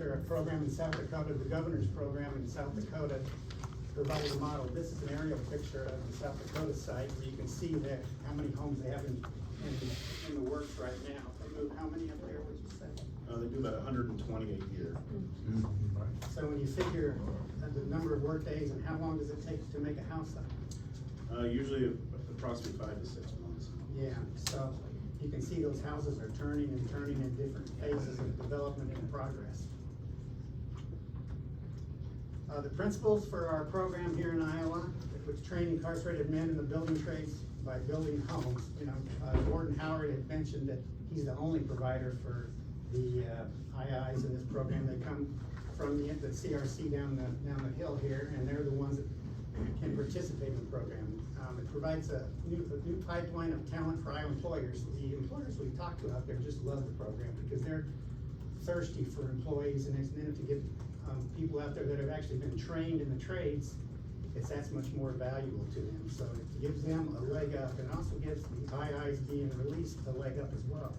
after a program in South Dakota, the governor's program in South Dakota provided a model. This is an aerial picture of the South Dakota site where you can see that how many homes they have in the works right now. They move how many up there, would you say? They do about 120 a year. So when you figure the number of work days and how long does it take to make a house up? Usually approximately 5 to 6 months. Yeah, so you can see those houses are turning and turning in different phases of development and progress. The principles for our program here in Iowa, which train incarcerated men in the building trades by building homes. You know, Gordon Howard had mentioned that he's the only provider for the IIs in this program. They come from the CRC down the hill here, and they're the ones that can participate in the program. It provides a new pipeline of talent for Iowa employers. The employers we talk to out there just love the program because they're thirsty for employees, and then to get people out there that have actually been trained in the trades, that's much more valuable to them. So it gives them a leg up, and also gives the IIs being released a leg up as well.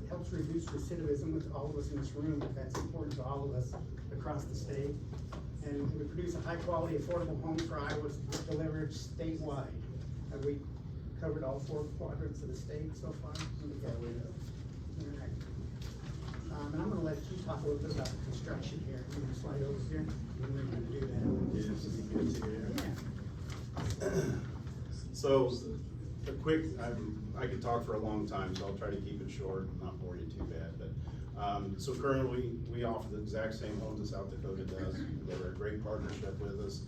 It helps reduce recidivism with all of us in this room. That's important to all of us across the state. And we produce a high-quality, affordable home for Iowa delivered statewide. Have we covered all 4 quadrants of the state so far? Yeah, we have. All right. And I'm going to let you talk a little bit about the construction here. I'm going to slide over here. And we're going to do that. So a quick, I could talk for a long time, so I'll try to keep it short and not bore you too bad. But so currently we offer the exact same homes that South Dakota does. They're a great partnership with us.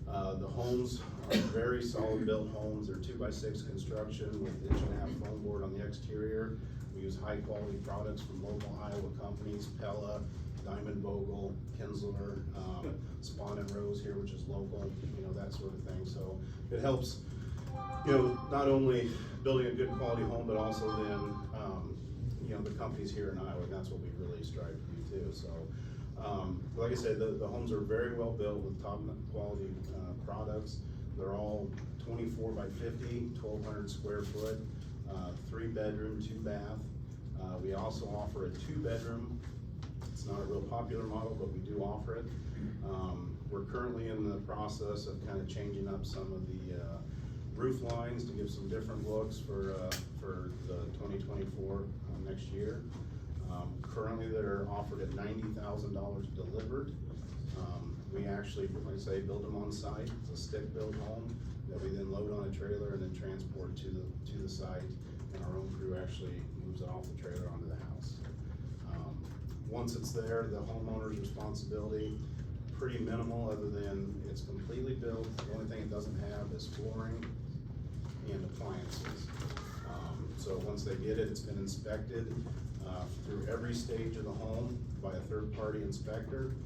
The homes are very solid built homes. They're 2x6 construction with 1.5-inch foam board on the exterior. We use high quality products from local Iowa companies, Pella, Diamond Vogel, Kinsler, Spawn and Rose here, which is local, you know, that sort of thing. So it helps, you know, not only building a good quality home, but also then, you know, the companies here in Iowa, and that's what we really strive to do too. So, like I said, the homes are very well built with top quality products. They're all 24 by 50, 1,200 square foot, 3-bedroom, 2-bath. We also offer a 2-bedroom. It's not a real popular model, but we do offer it. We're currently in the process of kind of changing up some of the roof lines to give some different looks for the 2024 next year. Currently they're offered at $90,000 delivered. We actually, like I say, build them on site. It's a stick-built home that we then load on a trailer and then transport to the site, and our own crew actually moves it off the trailer onto the house. Once it's there, the homeowner's responsibility, pretty minimal, other than it's completely built. The only thing it doesn't have is flooring and appliances. So once they get it, it's been inspected through every stage of the home by a third-party inspector,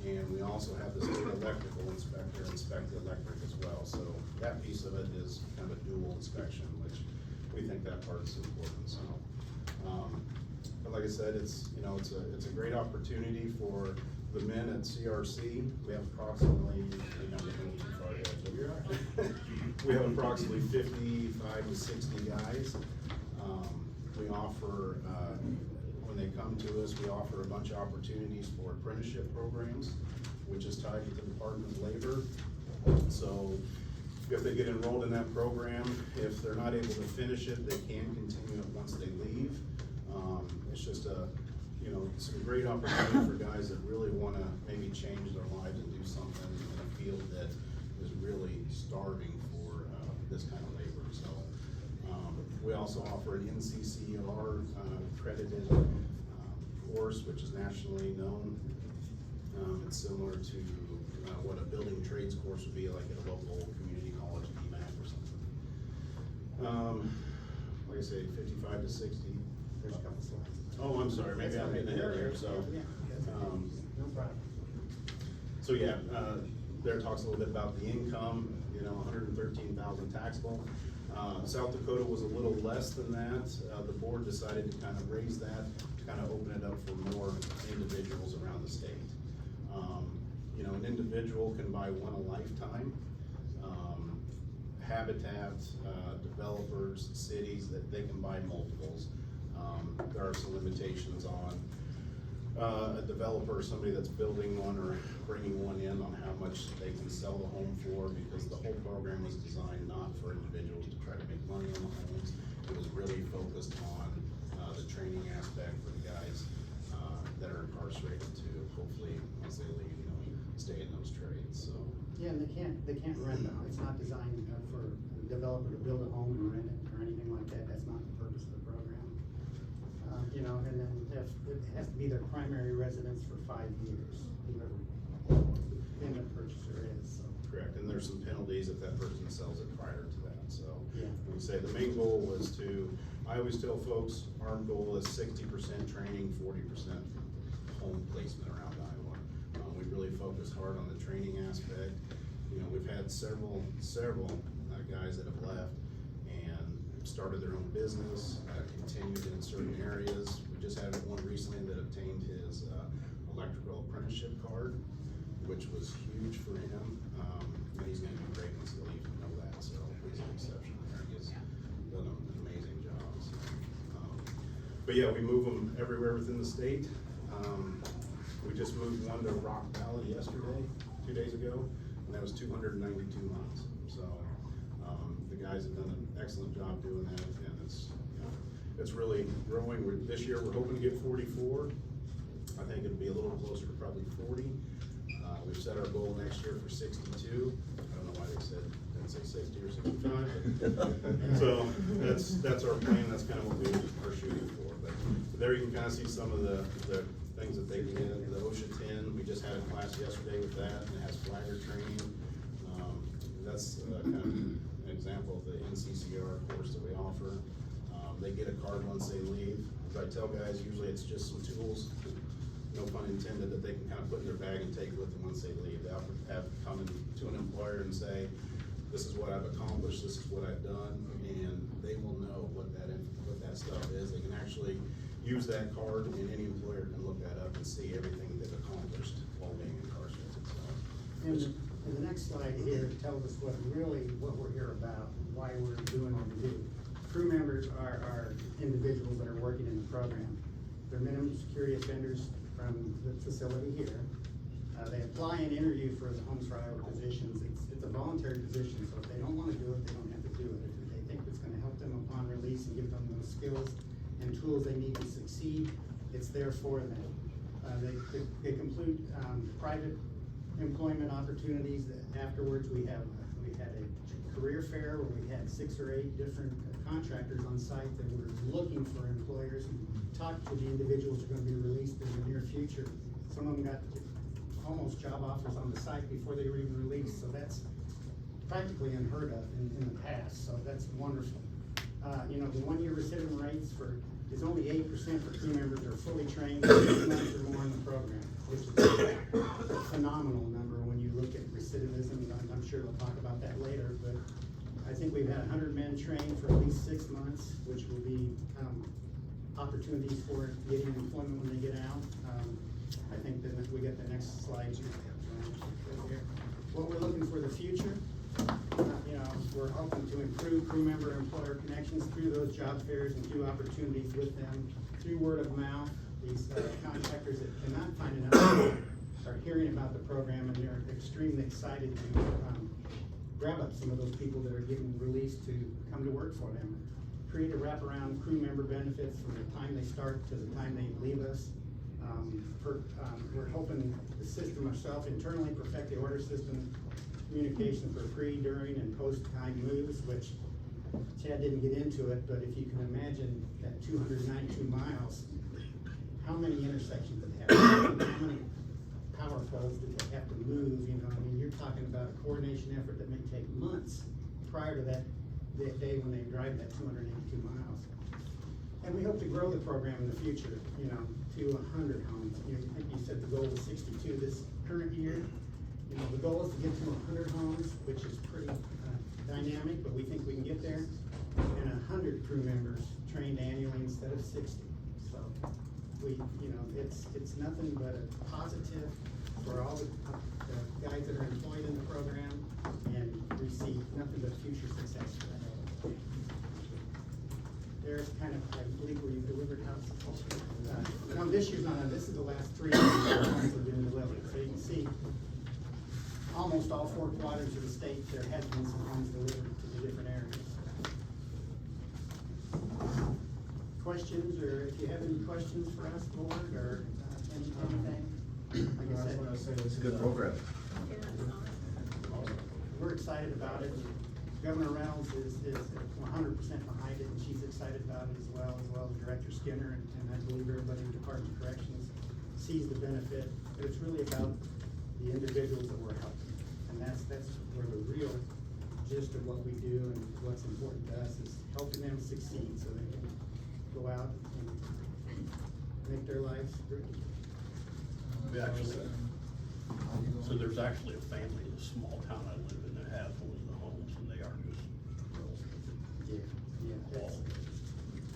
and we also have the state electrical inspector inspect the electric as well. So that piece of it is kind of a dual inspection, which we think that part is important. So, but like I said, it's, you know, it's a great opportunity for the men at CRC. We have approximately, we have approximately 55 to 60 guys. We offer, when they come to us, we offer a bunch of opportunities for apprenticeship programs, which is tied with the Department of Labor. So if they get enrolled in that program, if they're not able to finish it, they can continue it once they leave. It's just a, you know, some great opportunity for guys that really want to maybe change their lives and do something in a field that is really starving for this kind of labor. So we also offer an NCCR accredited course, which is nationally known. It's similar to what a building trades course would be like at a local community college, DMAC or something. Like I say, 55 to 60. There's a couple slides. Oh, I'm sorry, maybe I'm getting ahead here, so. No problem. So yeah, there talks a little bit about the income, you know, 113,000 taxable. South Dakota was a little less than that. The board decided to kind of raise that, to kind of open it up for more individuals around the state. You know, an individual can buy one a lifetime. Habitat, developers, cities, that they can buy multiples. There are some limitations on a developer, somebody that's building one or bringing one in on how much they can sell the home for, because the whole program was designed not for individuals to try to make money on the homes. It was really focused on the training aspect for the guys that are incarcerated to hopefully, once they leave, stay in those trades, so. Yeah, and they can't rent them. It's not designed for a developer to build a home and rent it or anything like that. That's not the purpose of the program. And then it has to be their primary residence for 5 years, whoever the purchaser is, so. Correct, and there's some penalties if that person sells it prior to that, so. Yeah. We say the main goal was I always tell folks, our goal is 60% training, 40% home placement around Iowa. We really focus hard on the training aspect. We've had several guys that have left and started their own business, continued in certain areas. We just had one recently that obtained his electrical apprenticeship card, which was huge for him. And he's gonna do great once he leaves, we know that, so he's an exception there. He's done an amazing job, so. But yeah, we move them everywhere within the state. We just moved one to Rock Valley yesterday, 2 days ago, and that was 292 miles. So the guys have done an excellent job doing that, and it's really growing. This year we're hoping to get 44. I think it'll be a little closer to probably 40. We've set our goal next year for 62. I don't know why they didn't say 60 or 65. So that's our plan. That's kind of what we are shooting for. But there you can kind of see some of the things that they can get. The OSHA 10, we just had a class yesterday with that, and it has flagger training. That's kind of an example of the NCCR course that we offer. They get a card once they leave. As I tell guys, usually it's just some tools, no pun intended, that they can kind of put in their bag and take with them once they leave. They'll have come to an employer and say, this is what I've accomplished, this is what I've done, and they will know what that stuff is. They can actually use that card, and any employer can look that up and see everything they've accomplished while being incarcerated. So, And the next slide here tells us what we're here about, why we're doing what we do. Crew members are individuals that are working in the program. They're minimum security offenders from the facility here. They apply and interview for the Homes for Iowa positions. It's a voluntary position, so if they don't want to do it, they don't have to do it. If they think it's going to help them upon release and give them those skills and tools they need to succeed, it's there for them. They complete private employment opportunities. Afterwards, we had a career fair where we had 6 or 8 different contractors on site that were looking for employers and talked to the individuals who are going to be released in the near future. Some of them got almost job offers on the site before they were even released, so that's practically unheard of in the past, so that's wonderful. The 1-year recidivism rates is only 8% for crew members that are fully trained 6 months or more in the program, which is a phenomenal number when you look at recidivism. I'm sure we'll talk about that later, but I think we've had 100 men trained for at least 6 months, which will be opportunities for getting employment when they get out. I think that we get the next slide here. What we're looking for the future, we're hoping to improve crew member employer connections through those job fairs and through opportunities with them, through word of mouth. These contractors that cannot find an outlet are hearing about the program, and they're extremely excited to grab up some of those people that are getting released to come to work for them. Create a wraparound crew member benefits from the time they start to the time they leave us. We're hoping the system ourselves internally perfect the order system communication for pre, during, and post-time moves, which Chad didn't get into it, but if you can imagine that 292 miles, how many intersections did they have? How many power poles did they have to move? You're talking about a coordination effort that may take months prior to that day when they drive that 282 miles. And we hope to grow the program in the future, to 100 homes. I think you said the goal was 62 this current year. The goal is to get to 100 homes, which is pretty dynamic, but we think we can get there. And 100 crew members trained annually instead of 60. So it's nothing but a positive for all the guys that are employed in the program, and we see nothing but future success for that. There's kind of believe where you've delivered houses. No, this year's not, this is the last 3 years homes have been delivered, so you can see almost all 4 quadrants of the state, there has been some homes delivered to the different areas. Questions, or if you have any questions for us, board, or anything? Like I said, It's a good program. we're excited about it. Governor Reynolds is 100% behind it, and she's excited about it as well as Director Skinner, and I believe everybody in the Department of Corrections sees the benefit. But it's really about the individuals that we're helping, and that's where the real gist of what we do and what's important to us is helping them succeed so they can go out and make their lives great. So there's actually a family in a small town I live in that has one of the homes, and they are just Yeah, that's,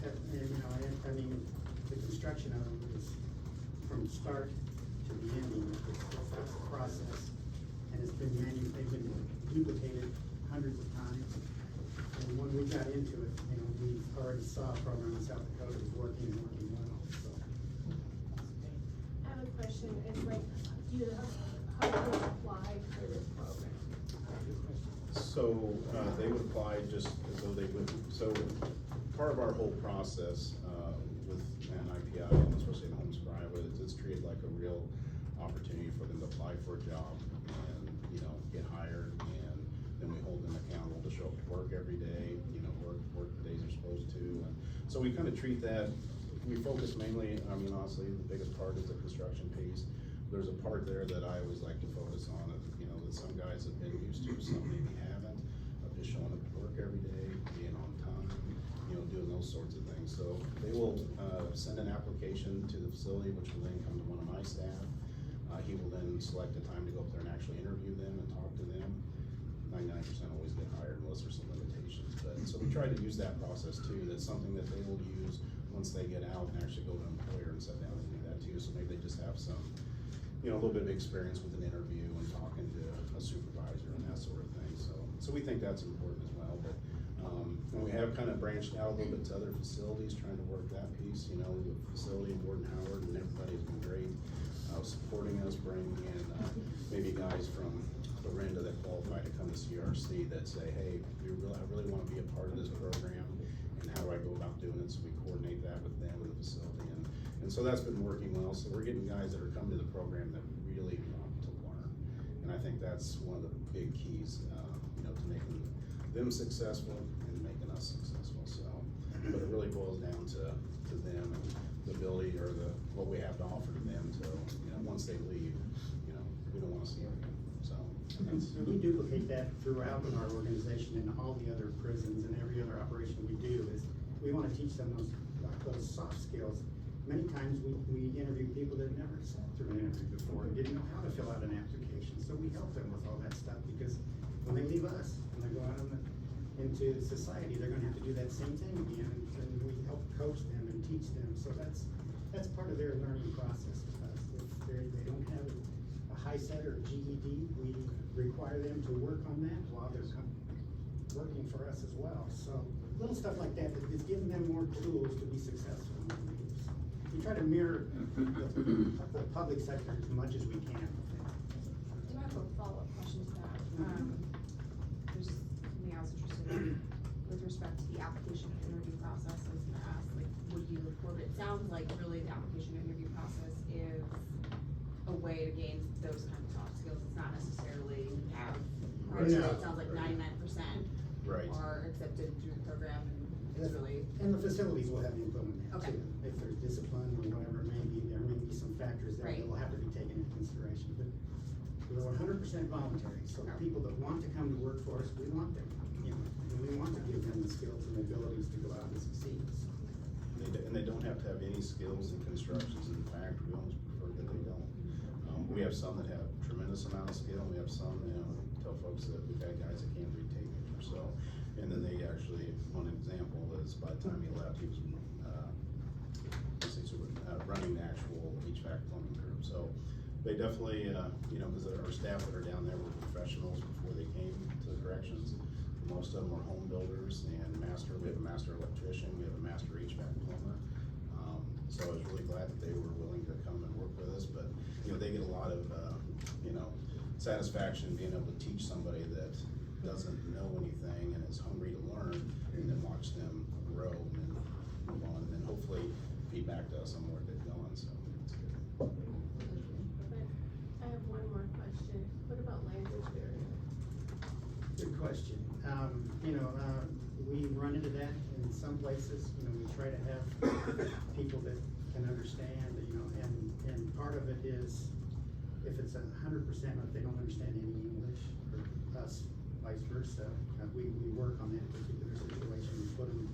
and, you know, I mean, the construction of them is from start to the ending, it's a process. And it's been they've been duplicated hundreds of times. And when we got into it, you know, we already saw a program in South Dakota was working and working well, so. I have a question, it's like, how do you apply for this program? So, they would apply just as though they would, so part of our whole process, with an IPI, and especially in homes for Iowa, it's treated like a real opportunity for them to apply for a job and, you know, get hired, and then we hold them accountable to show up to work every day, you know, work the days they're supposed to, and so we kind of treat that, we focus mainly, I mean, honestly, the biggest part is the construction piece. There's a part there that I always like to focus on, you know, that some guys have been used to, some maybe haven't, of just showing up to work every day, being on time, you know, doing those sorts of things. So they will, send an application to the facility, which will then come to one of my staff. He will then select a time to go up there and actually interview them and talk to them. 99% always get hired unless there's some limitations, but, so we try to use that process too. That's something that they will use once they get out and actually go to an employer and sit down and do that too. So maybe they just have some, you know, a little bit of experience with an interview and talking to a supervisor and that sort of thing. So we think that's important as well, but, and we have kind of branched out a little bit to other facilities, trying to work that piece, you know, the facility in Gordon Howard, and everybody's been great, supporting us, bringing in, maybe guys from Lorinda that qualify to come to CRC that say, hey, I really want to be a part of this program, and how do I go about doing it? So we coordinate that with them in the facility, and so that's been working well. So we're getting guys that are coming to the program that really want to learn, and I think that's one of the big keys, you know, to making them successful and making us successful. So, but it really boils down to them and the ability or what we have to offer to them. So, you know, once they leave, you know, we don't want to see them again. So, And we duplicate that throughout in our organization and all the other prisons and every other operation we do is we want to teach them those soft skills. Many times we interview people that never sat through an interview before and didn't know how to fill out an application. So we help them with all that stuff because when they leave us, when they go out into society, they're gonna have to do that same thing again, and we help coach them and teach them. So that's part of their learning process with us. If they don't have a high set or GED, we require them to work on that while they're working for us as well. So little stuff like that is giving them more tools to be successful. We try to mirror the public sector as much as we can. Do I have a follow-up question to that? There's something I was interested in with respect to the application and interview process. I was gonna ask, like, would you report it? It sounds like really the application and interview process is a way to gain those kind of soft skills. It's not necessarily have, No. it sounds like 99% Right. are accepted through the program, and it's really, And the facilities will have input on that Okay. too. If there's discipline or whatever it may be, there may be some factors that Right. will have to be taken into consideration. But we're 100% voluntary, so the people that want to come to work for us, we want them, you know, and we want to give them the skills and the abilities to go out and succeed. And they don't have to have any skills in constructions. In fact, we almost prefer that they don't. We have some that have tremendous amount of skill, and we have some, you know, tell folks that we've got guys that can't read tape measure. So, and then they actually, one example is by the time he left, he was, running the actual HVAC plumbing group. So they definitely, you know, because our staff that are down there were professionals before they came to the corrections. Most of them are home builders and we have a master electrician, we have a master HVAC plumber. So I was really glad that they were willing to come and work with us, but, you know, they get a lot of, you know, satisfaction being able to teach somebody that doesn't know anything and is hungry to learn, and then watch them grow and then move on, and then hopefully feedback to us on where they've gone, so it's good. I have one more question. What about language barrier? Good question. You know, we run into that in some places, you know, we try to have people that can understand, you know, and part of it is, if it's 100%, if they don't understand any English, or us, vice versa, we work on that particular situation, we put them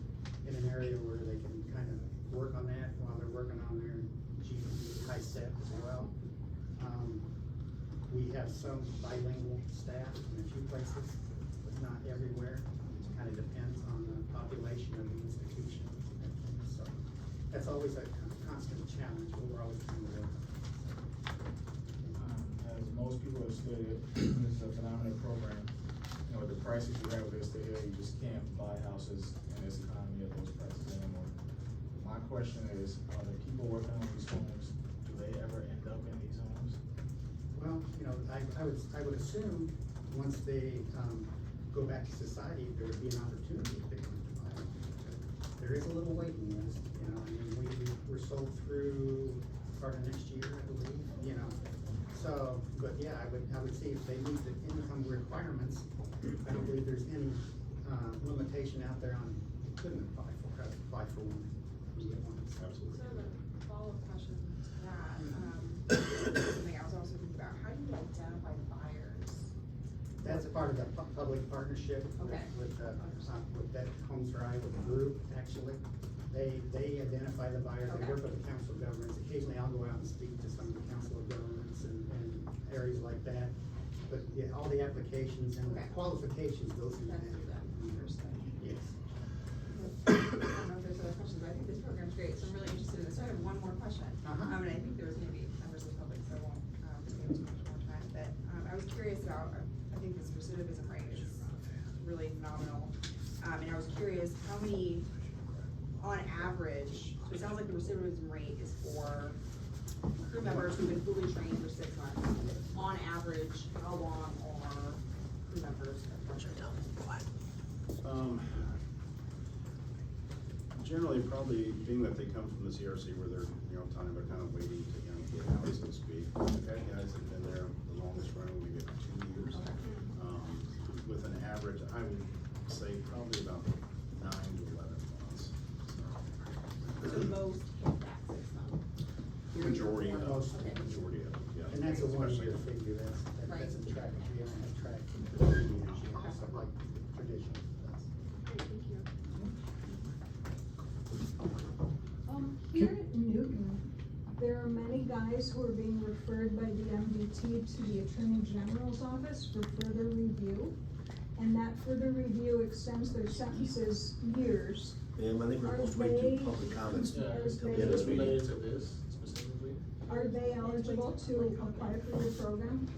in an area where they can kind of work on that while they're working on their GED high step as well. We have some bilingual staff in a few places, but not everywhere. It kind of depends on the population of the institution. So that's always a constant challenge, but we're always trying to work on it. As most people have stated, this is a phenomenal program. You know, with the prices you have listed here, you just can't buy houses in this economy at those prices anymore. My question is, are the people working on these homes, do they ever end up in these homes? Well, you know, I would assume, once they, go back to society, there would be an opportunity if they wanted to buy it. There is a little waiting list, you know, I mean, we're sold through part of next year, I believe, you know. So, but yeah, I would see if they meet the income requirements, I don't believe there's any, limitation out there on, you couldn't apply for one, you get one. Absolutely. So the follow-up question to that, something I was also thinking about, how do you identify buyers? That's part of the public partnership Okay. with that Homes for Iowa group, actually. They identify the buyers, they work with the council of governments. Occasionally I'll go out and speak to some of the council of governments and areas like that. But yeah, all the applications and Okay. qualifications go through that. That's through them, understood. Yes. I don't know if there's other questions, but I think this program's great, so I'm really interested in this. So I have one more question. Uh-huh. And I think there was maybe members of the public, so I won't, take too much more time, but, I was curious about, I think this recidivism rate is really phenomenal. And I was curious, how many, on average, so it sounds like the recidivism rate is for crew members who've been fully trained for 6 months. On average, how long are crew members? Generally, probably being that they come from the CRC where they're, you know, they're kind of waiting to, you know, get out, so to speak. We've had guys that have been there the longest running, maybe about 2 years. With an average, I would say probably about 9 to 11 months. So most hit that 6 months. Majority of, Most. majority of, yeah. And that's a Especially- 1 year figure, that's Right. a track, we don't have track for 3 years, you know, so like traditional. Great, thank you. Here in Newton, there are many guys who are being referred by the MDT to the Attorney General's office for further review. And that further review extends their sentences years. Ma'am, I think we're Are supposed to wait they- to public comments Yeah, until is the end they- of this meeting. Related to this specifically? Are they eligible to apply for your program?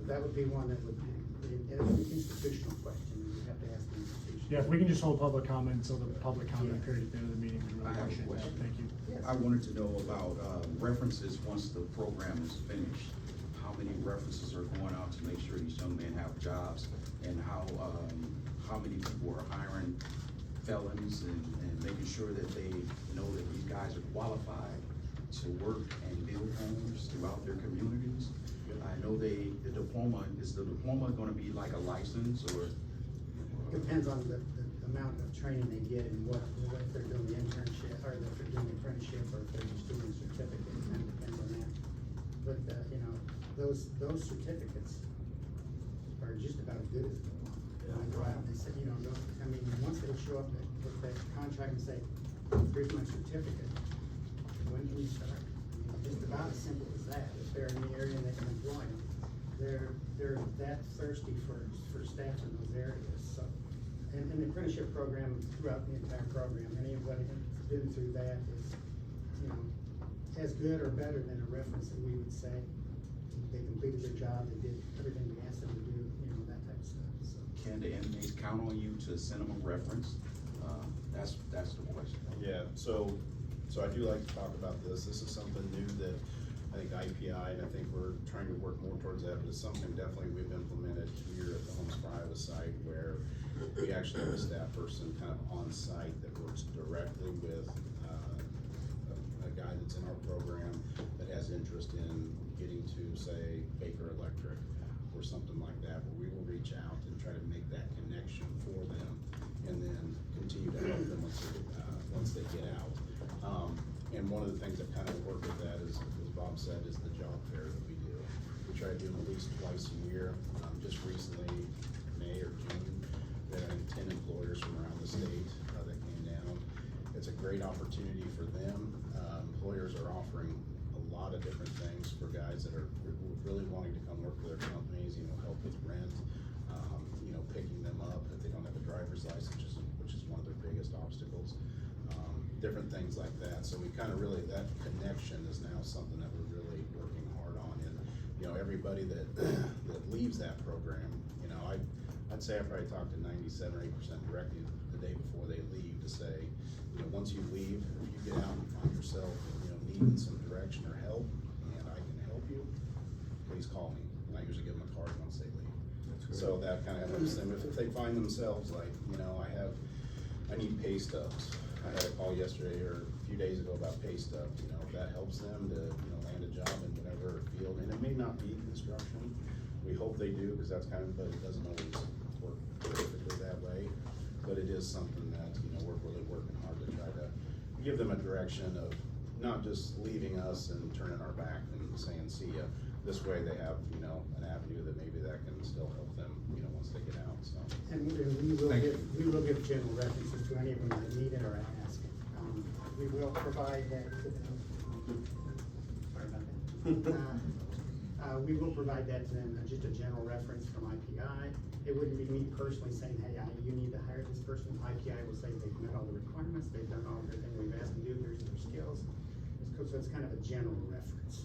That would be one that would be, it would be an institutional question, you have to ask the institution. Yeah, if we can just hold public comment until the public comment Yeah. period at the end of the meeting, we I really have a appreciate that, question. thank you. Yes. I wanted to know about references once the program is finished. How many references are going out to make sure these young men have jobs? And how many people are hiring felons and making sure that they know that these guys are qualified to work and build homes throughout their communities? I know is the diploma gonna be like a license or? Depends on the amount of training they get and what if they're doing the internship, or if they're doing the apprenticeship, or if they're just doing a certificate, it kind of depends on that. But, you know, those certificates are just about as good as the one. They go out and they say, you know, I mean, once they show up with that contract and say, here's my certificate, when can you start? I mean, just about as simple as that. If they're in the area and they can employ them, they're that thirsty for staff in those areas, so. And the apprenticeship program, throughout the entire program, anybody that's been through that is, you know, as good or better than a reference that we would say. They completed their job, they did everything we asked them to do, you know, that type of stuff, so. can the inmates count on you to send them a reference? That's the question. Yeah, so I do like to talk about this. This is something new that I think IPI, and I think we're trying to work more towards that, but it's something definitely we've implemented here at the Homes for Iowa site, where we actually have a staff person kind of on site that works directly with a guy that's in our program that has interest in getting to, say, Baker Electric or something like that, where we will reach out and try to make that connection for them, and then continue to help them once they get out. And one of the things that kind of work with that is, as Bob said, is the job fair that we do. We try to do them at least twice a year. Just recently, May or June, we had 10 employers from around the state that came down. It's a great opportunity for them. Employers are offering a lot of different things for guys that are really wanting to come work for their companies, help with rent, picking them up if they don't have a driver's license, which is one of their biggest obstacles. Different things like that. So we kind of really, that connection is now something that we're really working hard on. And, everybody that leaves that program, I'd say I probably talked to 97 or 8% directly the day before they leave to say, once you leave, if you get out and find yourself, needing some direction or help, and I can help you, please call me. And I usually give them a card once they leave. So that kind of helps them. If they find themselves like, I need pay stubs. I had a call yesterday or a few days ago about pay stubs. If that helps them to, land a job in whatever field, and it may not be construction. We hope they do, because that's kind of, but it doesn't always work perfectly that way. But it is something that, we're really working hard to try to give them a direction of not just leaving us and turning our back and saying, see ya. This way they have, an avenue that maybe that can still help them, once they get out, so. And we will give general references to any of them that need it or ask. We will provide that to them. Sorry about that. We will provide that to them, just a general reference from IPI. It wouldn't be me personally saying, hey, you need to hire this person. IPI will say they've met all the requirements, they've done all everything we've asked them to do, here's their skills. So it's kind of a general reference.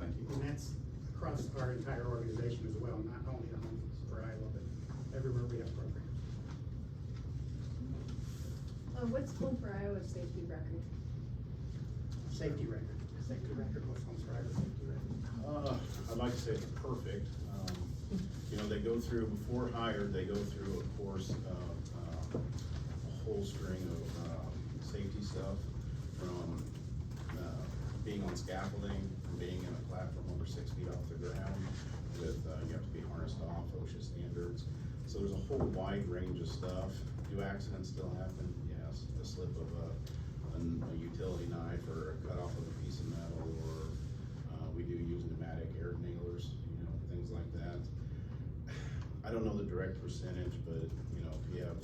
And that's across our entire organization as well, not only the Homes for Iowa, but everywhere we have programs. What's Home for Iowa's safety record? Safety record, what's Homes for Iowa safety record? I'd like to say it's perfect. They go through, before hired, they go through a course of a whole string of safety stuff, from being on scaffolding, from being in a platform over 6 feet off the ground, with you have to be harnessed off OSHA standards. So there's a whole wide range of stuff. Do accidents still happen? Yes. A slip of a utility knife, or a cut off of a piece of metal, or we do use pneumatic air nailers, things like that. I don't know the direct percentage, but if you have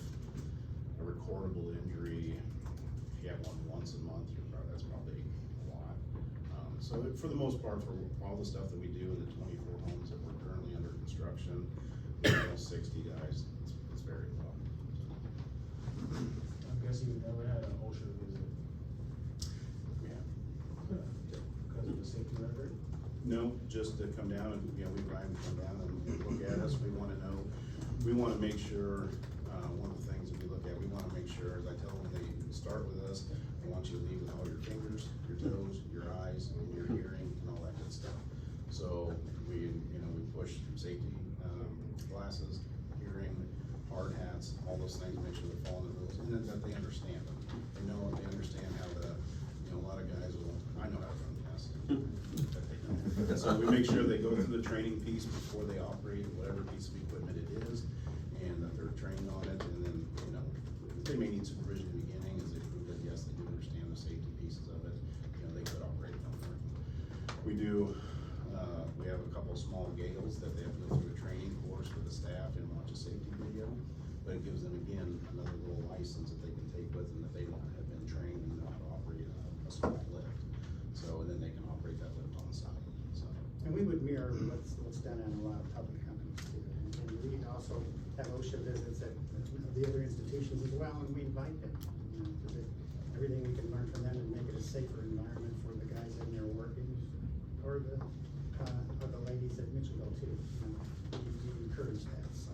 a recordable injury, if you have one once a month, that's probably a lot. So for the most part, for all the stuff that we do in the 24 homes that we're currently under construction, 60 guys, it's very low. I'm guessing you never had an OSHA visit We have. because of the safety record? No, just to come down and, we Ryan come down and look at us. We wanna know, we wanna make sure, one of the things that we look at, we wanna make sure, as I tell them, when they start with us, I want you to leave with all your fingers, your toes, your eyes, and your hearing, and all that good stuff. So we push safety, glasses, hearing, hard hats, all those things, make sure they're following the rules, and then that they understand them. They understand how a lot of guys will, I know how to run tests. So we make sure they go through the training piece before they operate whatever piece of equipment it is, and that they're trained on it, and then, they may need supervision in the beginning as they prove that, yes, they do understand the safety pieces of it, they could operate it on there. We do, we have a couple of small gales that they have to go through a training course with the staff and watch a safety video, but it gives them, again, another little license that they can take with them, that they don't have been trained and know how to operate a small lift. So, and then they can operate that lift on site, so. And we would mirror what's done in a lot of public companies too. And we also have OSHA visits at the other institutions as well, and we invite them, because everything we can learn from them and make it a safer environment for the guys in there working, or the ladies at Mitchellville too. We encourage that, so.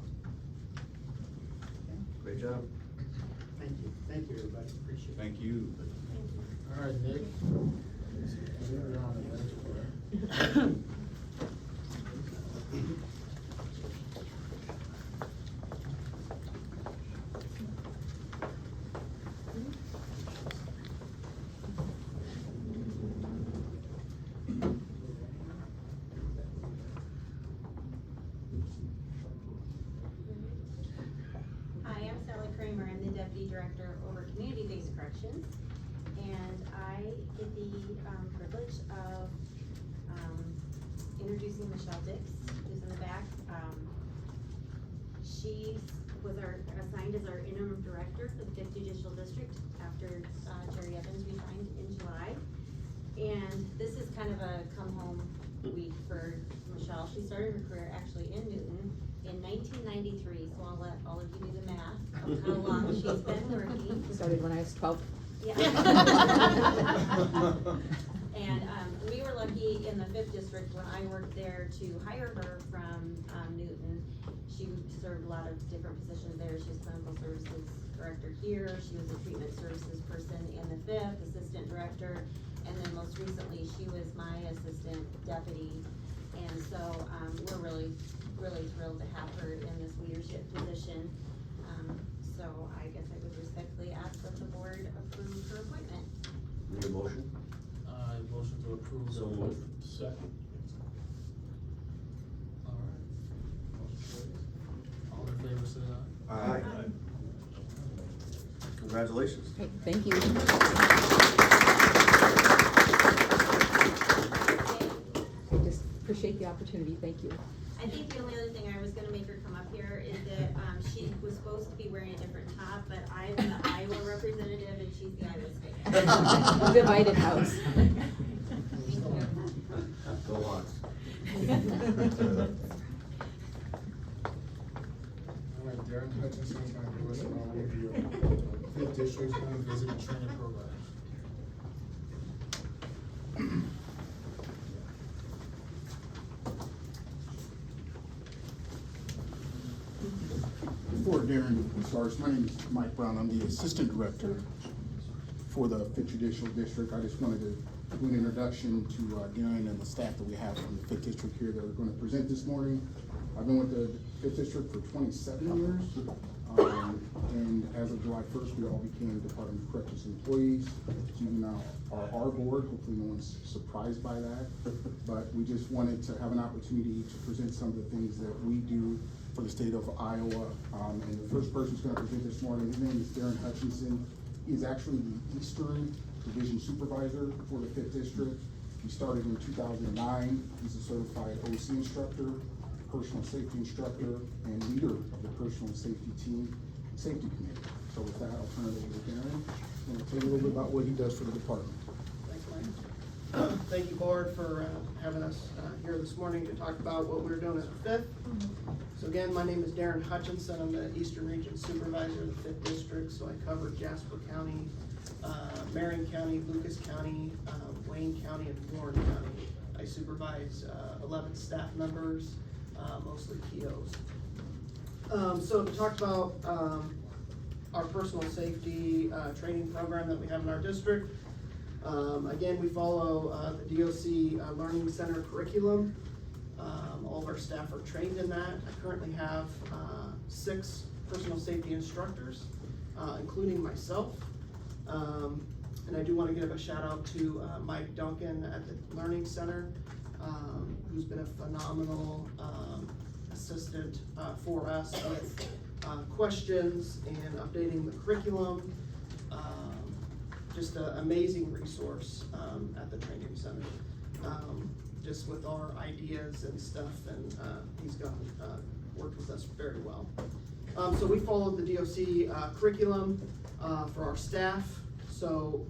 Director over community-based corrections. And I get the privilege of introducing Michelle Dix, who's in the back. She was assigned as our interim director for the 5th Judicial District after Jerry Evans resigned in July. And this is kind of a come-home week for Michelle. She started her career actually in Newton in 1993, so I'll let all of you do the math of how long she's been working. Started when I was 12. Yeah. And we were lucky in the 5th District when I worked there to hire her from Newton. She served a lot of different positions there. She was clinical services director here. She was a treatment services person in the 5th, assistant director. And then most recently, she was my assistant deputy. And so we're really thrilled to have her in this leadership position. So I guess I would respectfully ask that the board approve her appointment. Need a motion? Motion to approve. So moved. Second. All right. All in favor, say aye. Aye. Congratulations. Great, thank you. I just appreciate the opportunity, thank you. I think the only other thing I was gonna make her come up here is that, she was supposed to be wearing a different top, but I'm the Iowa representative and she's the Iowa state. Divided house. Thank you. Go Hawks. All right, Darren Hutchinson is gonna give us an overview of 5th District Home Visitor Training Program. Before Darren starts, my name is Mike Brown. I'm the Assistant Director for the 5th Judicial District. I just wanted to do an introduction to Darren and the staff that we have from the 5th District here that are going to present this morning. I've been with the 5th District for 27 years. And as of July 1st, we all became Department of Corrections employees. So you now are our board. Hopefully no one's surprised by that. But we just wanted to have an opportunity to present some of the things that we do for the state of Iowa. And the first person who's going to present this morning, his name is Darren Hutchinson. He is actually the Eastern Division Supervisor for the 5th District. He started in 2009. He's a certified OC instructor, personal safety instructor, and leader of the personal safety team and safety committee. So with that, I'll turn it over to Darren. I'm going to tell you a little bit about what he does for the department. Thanks, Mike. Thank you, board, for having us here this morning to talk about what we're doing at the 5th. So again, my name is Darren Hutchinson. I'm the Eastern Region Supervisor of the 5th District, so I cover Jasper County, Marion County, Lucas County, Wayne County, and Warren County. I supervise 11 staff members, mostly POs. So to talk about our personal safety training program that we have in our district. Again, we follow the DOC Learning Center curriculum. All of our staff are trained in that. I currently have 6 personal safety instructors, including myself. And I do want to give a shout out to Mike Duncan at the Learning Center, who's been a phenomenal assistant for us with questions and updating the curriculum. Just an amazing resource at the training center, just with our ideas and stuff, and he's worked with us very well. So we followed the DOC curriculum for our staff. So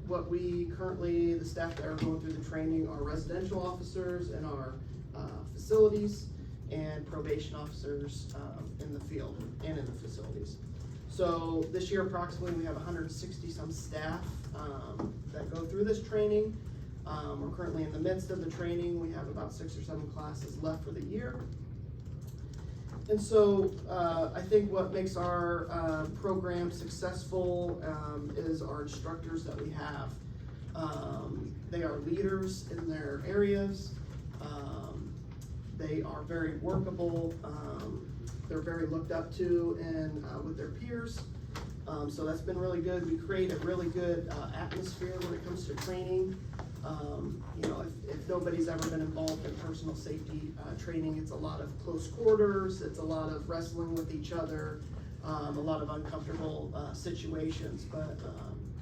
what we currently, the staff that are going through the training are residential officers in our facilities and probation officers in the field and in the facilities. So this year approximately we have 160 some staff that go through this training. We're currently in the midst of the training. We have about 6 or 7 classes left for the year. And so I think what makes our program successful is our instructors that we have. They are leaders in their areas. They are very workable. They're very looked up to and with their peers. So that's been really good. We create a really good atmosphere when it comes to training. You know, if nobody's ever been involved in personal safety training, it's a lot of close quarters, it's a lot of wrestling with each other, a lot of uncomfortable, situations, but,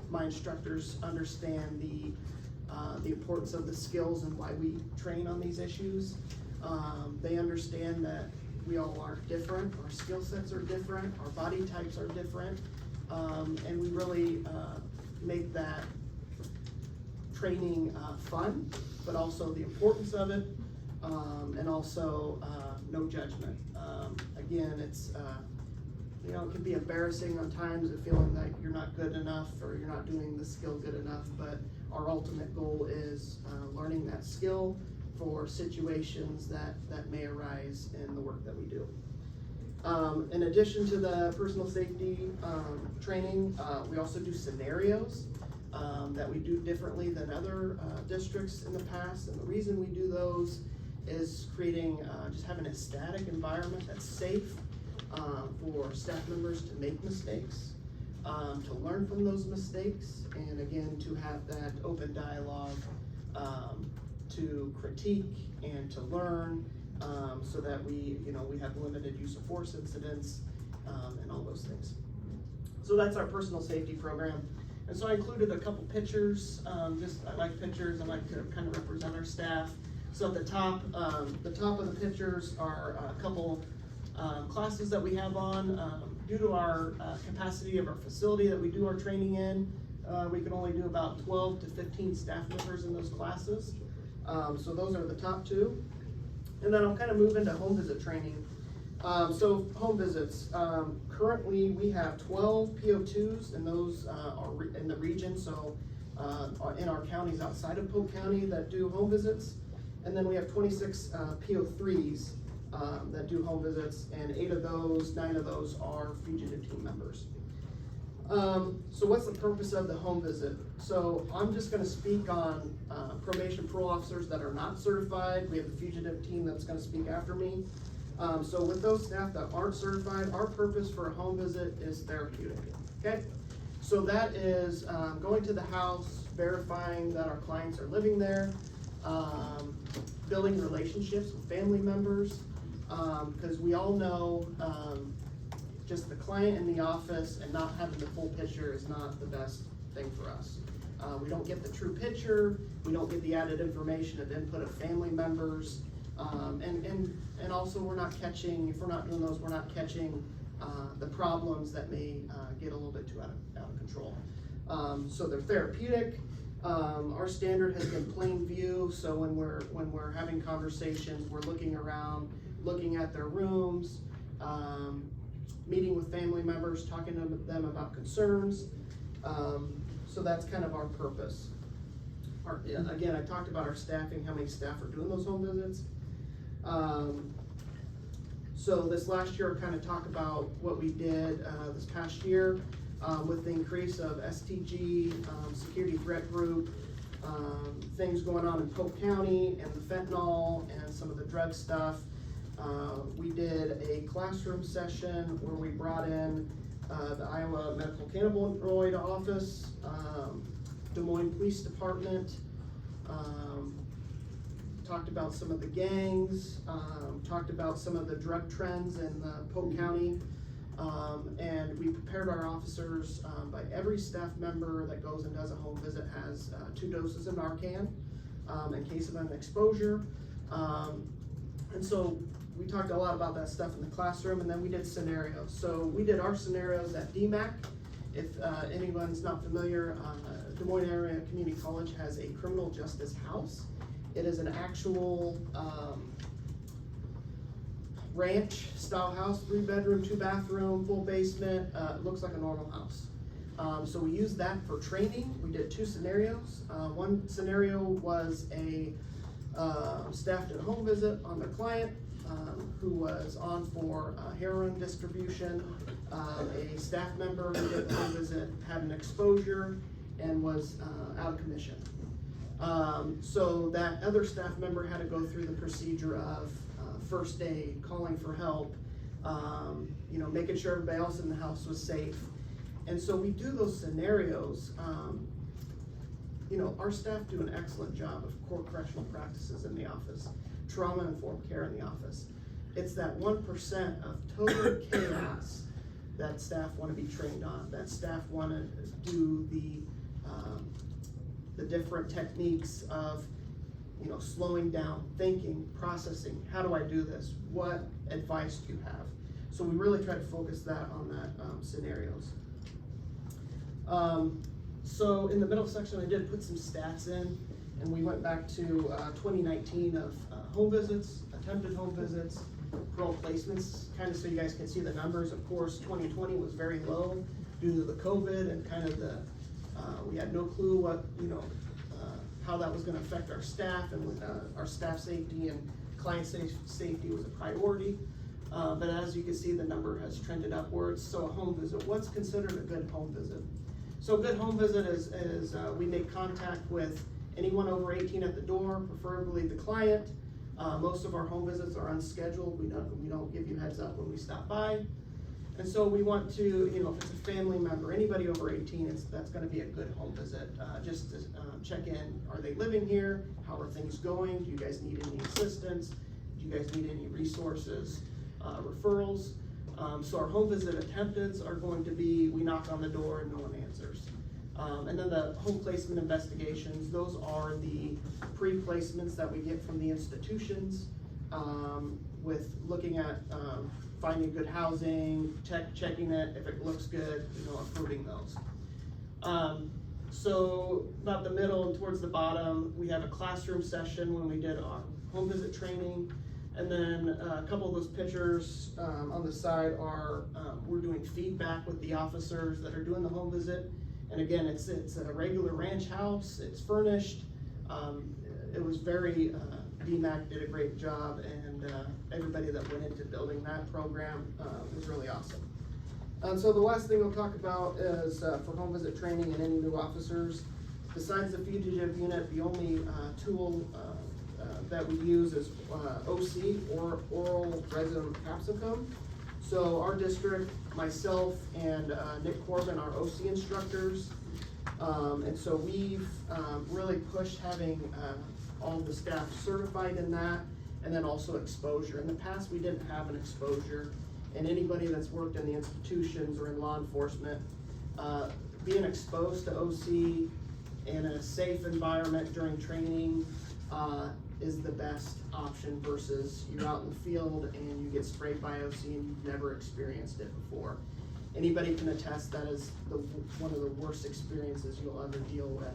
my instructors understand the importance of the skills and why we train on these issues. They understand that we all are different, our skill sets are different, our body types are different, and we really, make that training, fun, but also the importance of it, and also, no judgment. Again, it's, you know, it can be embarrassing on times of feeling like you're not good enough or you're not doing the skill good enough, but our ultimate goal is, learning that skill for situations that may arise in the work that we do. In addition to the personal safety, training, we also do scenarios, that we do differently than other, districts in the past, and the reason we do those is creating, just having a static environment that's safe, for staff members to make mistakes, to learn from those mistakes, and again, to have that open dialogue, to critique and to learn, so that we, you know, we have limited use of force incidents, and all those things. So that's our personal safety program. And so I included a couple pictures, I like pictures, I like to kind of represent our staff. So at the top of the pictures are a couple classes that we have on. Due to our capacity of our facility that we do our training in, we can only do about 12 to 15 staff members in those classes. So those are the top two. And then I'll kind of move into home visit training. So home visits, currently we have 12 PO2s, and those are in the region, so in our counties outside of Polk County that do home visits. And then we have 26 PO3s that do home visits, and 9 of those are fugitive team members. So what's the purpose of the home visit? So I'm just gonna speak on probation parole officers that are not certified. We have the fugitive team that's gonna speak after me. So with those staff that aren't certified, our purpose for a home visit is therapeutic, okay? So that is going to the house, verifying that our clients are living there, building relationships with family members, because we all know just the client in the office and not having the full picture is not the best thing for us. We don't get the true picture, we don't get the added information of input of family members, and also we're not catching, if we're not doing those, we're not catching the problems that may get a little bit too out of control. So they're therapeutic. Our standard has been plain view, so when we're having conversations, we're looking around, looking at their rooms, meeting with family members, talking to them about concerns. So that's kind of our purpose. Again, I talked about our staffing, how many staff are doing those home visits. So this last year, I kind of talked about what we did this past year with the increase of STG, security threat group, things going on in Polk County and the fentanyl and some of the drug stuff. We did a classroom session where we brought in the Iowa Medical Cannabinoid Office, Des Moines Police Department, talked about some of the gangs, talked about some of the drug trends in Polk County, and we prepared our officers by every staff member that goes and does a home visit has 2 doses of Narcan in case of an exposure. And so we talked a lot about that stuff in the classroom, and then we did scenarios. So we did our scenarios at DMAC. If anyone's not familiar, Des Moines Area Community College has a criminal justice house. It is an actual ranch style house, 3-bedroom, 2-bathroom, full basement. It looks like a normal house. So we used that for training. We did 2 scenarios. One scenario was a staff did a home visit on the client who was on for heroin distribution. A staff member who did the home visit had an exposure and was out of commission. So that other staff member had to go through the procedure of first aid, calling for help, you know, making sure everybody else in the house was safe. And so we do those scenarios. You know, our staff do an excellent job of core correctional practices in the office, trauma-informed care in the office. It's that 1% of total chaos that staff wanna be trained on, that staff wanna do the different techniques of, you know, slowing down, thinking, processing, how do I do this? What advice do you have? So we really try to focus that on that, scenarios. So in the middle section, I did put some stats in, and we went back to 2019 of home visits, attempted home visits, parole placements, kind of so you guys can see the numbers. Of course, 2020 was very low due to the COVID and kind of the, we had no clue what, you know, how that was gonna affect our staff, and our staff safety and client safety was a priority. But as you can see, the number has trended upwards. So a home visit, what's considered a good home visit? So a good home visit is we make contact with anyone over 18 at the door, preferably the client. Most of our home visits are unscheduled. We don't give you heads up when we stop by. And so we want to, you know, if it's a family member, anybody over 18, that's gonna be a good home visit. Just to check in, are they living here? How are things going? Do you guys need any assistance? Do you guys need any resources, referrals? So our home visit attempteds are going to be, we knock on the door and no one answers. And then the home placement investigations, those are the pre-placements that we get from the institutions, with looking at, finding good housing, checking it, if it looks good, you know, approving those. So about the middle and towards the bottom, we have a classroom session when we did our home visit training. And then a couple of those pictures on the side are, we're doing feedback with the officers that are doing the home visit. And again, it's a regular ranch house, it's furnished. It was very, DMAC did a great job, and everybody that went into building that program was really awesome. So the last thing we'll talk about is for home visit training and any new officers. Besides the fugitive unit, the only tool that we use is OC, or oral resident capsicum. So our district, myself and Nick Corbin are OC instructors. And so we've really pushed having all the staff certified in that, and then also exposure. In the past, we didn't have an exposure, and anybody that's worked in the institutions or in law enforcement, being exposed to OC in a safe environment during training is the best option versus you're out in the field and you get sprayed by OC and you've never experienced it before. Anybody can attest that is one of the worst experiences you'll ever deal with.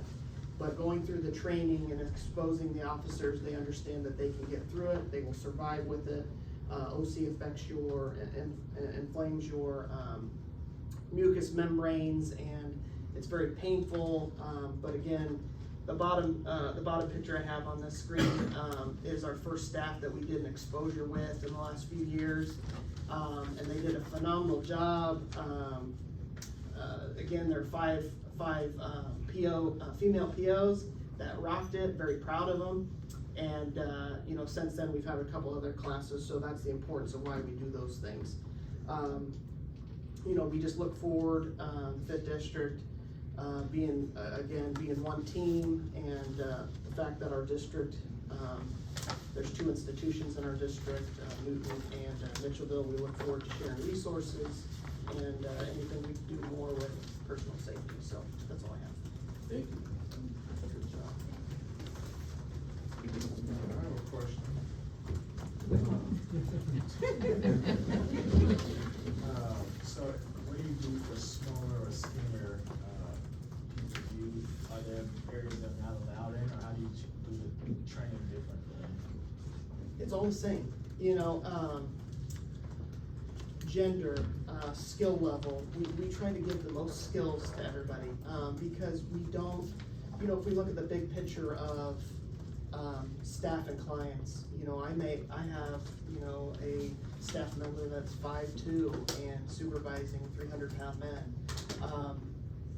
But going through the training and exposing the officers, they understand that they can get through it, they will survive with it. OC affects your, inflames your mucous membranes, and it's very painful, but again, the bottom picture I have on this screen is our first staff that we did an exposure with in the last few years, and they did a phenomenal job. Again, there are five female POs that rocked it, very proud of them. And you know, since then we've had a couple other classes, so that's the importance of why we do those things. You know, we just look forward, the 5th District being one team, and the fact that our district, there's 2 institutions in our district, Newton and Mitchellville. We look forward to sharing resources and anything we can do more with personal safety. So that's all I have. Thank you. Good job. I have a question. So what do you do for smaller or skinnier people? Are there areas that are not allowed in, or how do you do the training different for them? It's all the same, you know, gender, skill level, we try to give the most skills to everybody, because we don't, you know, if we look at the big picture of staff and clients, you know, I have, you know, a staff member that's 5'2" and supervising 300-pound men.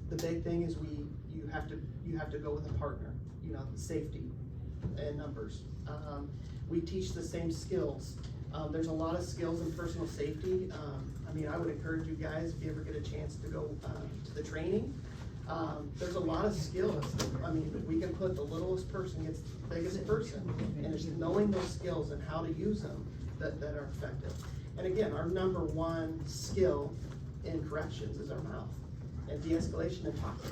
The big thing is you have to go with a partner, you know, safety and numbers. We teach the same skills. There's a lot of skills in personal safety. I mean, I would encourage you guys, if you ever get a chance to go to the training, there's a lot of skills. I mean, we can put the littlest person against the biggest person, and it's knowing those skills and how to use them that are effective. And again, our number one skill in corrections is our mouth, and de-escalation and talking.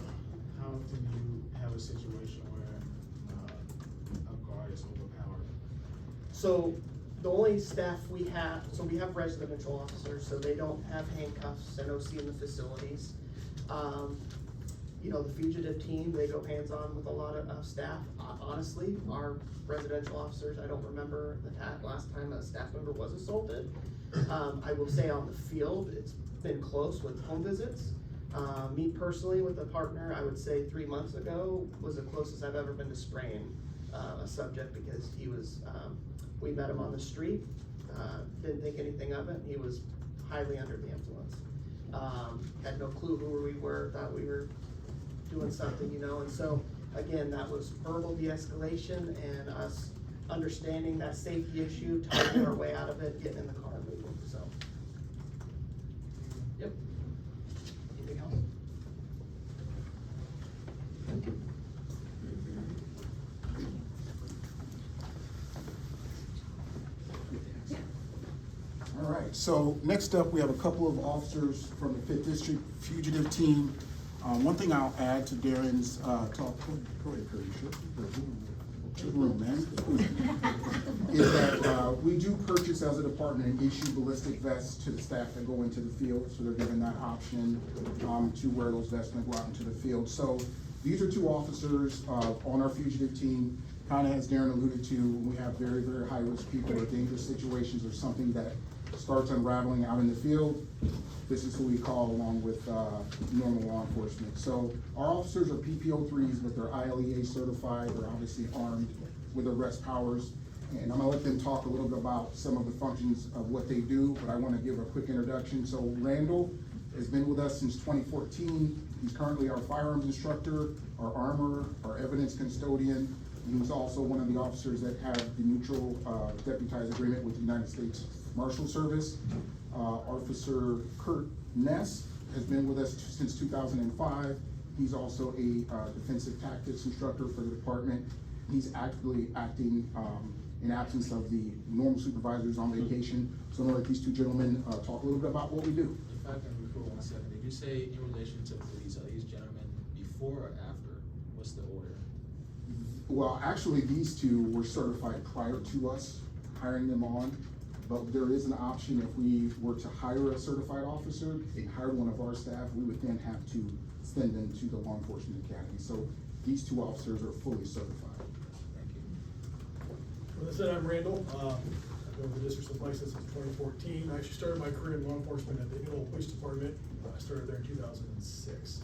How often do you have a situation where, a guard is overpowered? So the only staff we have, so we have residential officers, so they don't have handcuffs and OC in the facilities. You know, the fugitive team, they go hands-on with a lot of staff. Honestly, our residential officers, I don't remember the last time a staff member was assaulted. I will say on the field, it's been close with home visits. Me personally, with a partner, I would say 3 months ago was the closest I've ever been to spraying a subject, because he was, we met him on the street, didn't think anything of it, and he was highly under the influence. Had no clue who we were, thought we were doing something, you know, and so, again, that was verbal de-escalation and us understanding that safety issue, talking our way out of it, getting in the car and moving, so. Yep. Anything else? All right, so next up, we have a couple of officers from the 5th District Fugitive Team. One thing I'll add to Darren's talk, go ahead, Kurt, you should. Room, man. Is that we do purchase as a department and issue ballistic vests to the staff that go into the field, so they're given that option to wear those vests when they go out into the field. So these are 2 officers on our fugitive team. Kind of as Darren alluded to, we have very, very high-risk people or dangerous situations or something that starts unraveling out in the field. This is who we call along with normal law enforcement. So our officers are PPO3s, but they're ILEA certified. They're obviously armed with arrest powers. And I'm gonna let them talk a little bit about some of the functions of what they do, but I wanna give a quick introduction. So Randall has been with us since 2014. He's currently our firearms instructor, our armorer, our evidence custodian. And he's also one of the officers that have the mutual deputized agreement with the United States Marshal Service. Officer Kurt Ness has been with us since 2005. He's also a defensive tactics instructor for the department. He's actively acting in absence of the normal supervisors on vacation. So I'm gonna let these 2 gentlemen talk a little bit about what we do. If I can record 1 second, did you say in relation to police, are these gentlemen before or after? What's the order? Well, actually, these 2 were certified prior to us hiring them on, but there is an option if we were to hire a certified officer and hire one of our staff, we would then have to send them to the law enforcement academy. So these 2 officers are fully certified. Thank you. Well, as I said, I'm Randall. I've been with the district license since 2014. I actually started my career in law enforcement at the Indianola Police Department. I started there in 2006.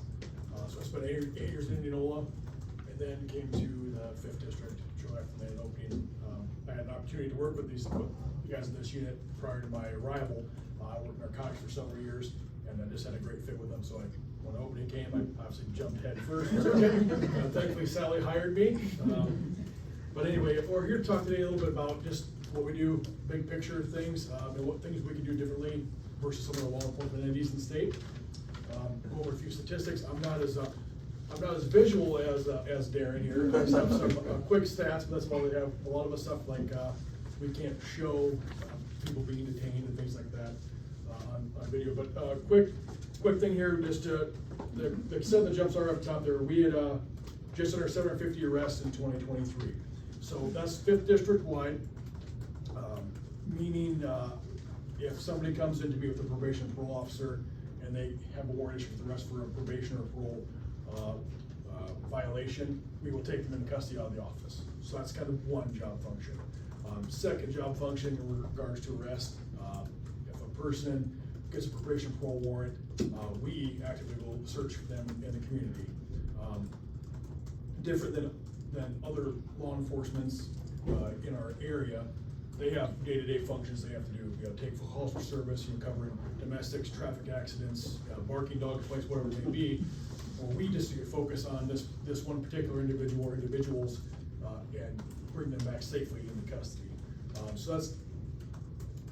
So I spent 8 years in Indianola, and then came to the 5th District shortly after they had an opening. I had an opportunity to work with you guys in this unit prior to my arrival. I worked in narcotics for several years, and I just had a great fit with them. So when the opening came, I obviously jumped head first. Thankfully, Sally hired me. But anyway, we're here to talk today a little bit about just what we do, big picture things, and what things we can do differently versus some of the law enforcement entities in the state. Go over a few statistics. I'm not as visual as Darren here. I just have some quick stats, but that's why we have a lot of the stuff like we can't show people being detained and things like that on video. But quick thing here, just the set the jumps are up top there. We had just under 750 arrests in 2023. So that's 5th District wide, meaning if somebody comes in to be with a probation and parole officer and they have a warrant issued for arrest for a probation or parole violation, we will take them into custody out of the office. So that's kind of one job function. Second job function in regards to arrest, if a person gets a probation parole warrant, we actively will search for them in the community. Different than other law enforcements in our area, they have day-to-day functions they have to do. You know, take calls for service, covering domestics, traffic accidents, barking dog complaints, whatever it may be. Or we just focus on this one particular individual or individuals and bring them back safely into custody. So that's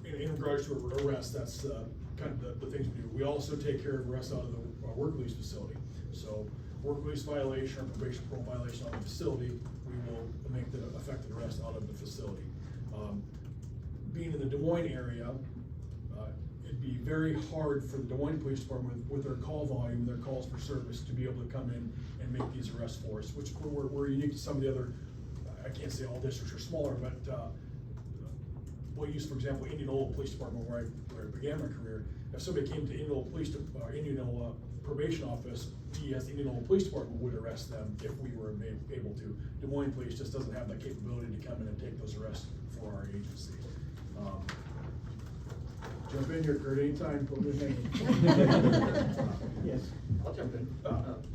in regards to arrest. That's kind of the things we do. We also take care of arrests out of the work release facility. So work release violation or probation parole violation out of the facility, we will make the effective arrest out of the facility. Being in the Des Moines area, it'd be very hard for the Des Moines Police Department with their call volume, their calls for service, to be able to come in and make these arrests for us, which we're unique to some of the other, I can't say all districts are smaller, but, we'll use, for example, Indianola Police Department, where I began my career. If somebody came to Indianola Probation Office, we as the Indianola Police Department would arrest them if we were able to. Des Moines Police just doesn't have that capability to come in and take those arrests for our agency. Jump in here, Kurt, anytime, put me in. Yes, I'll jump in.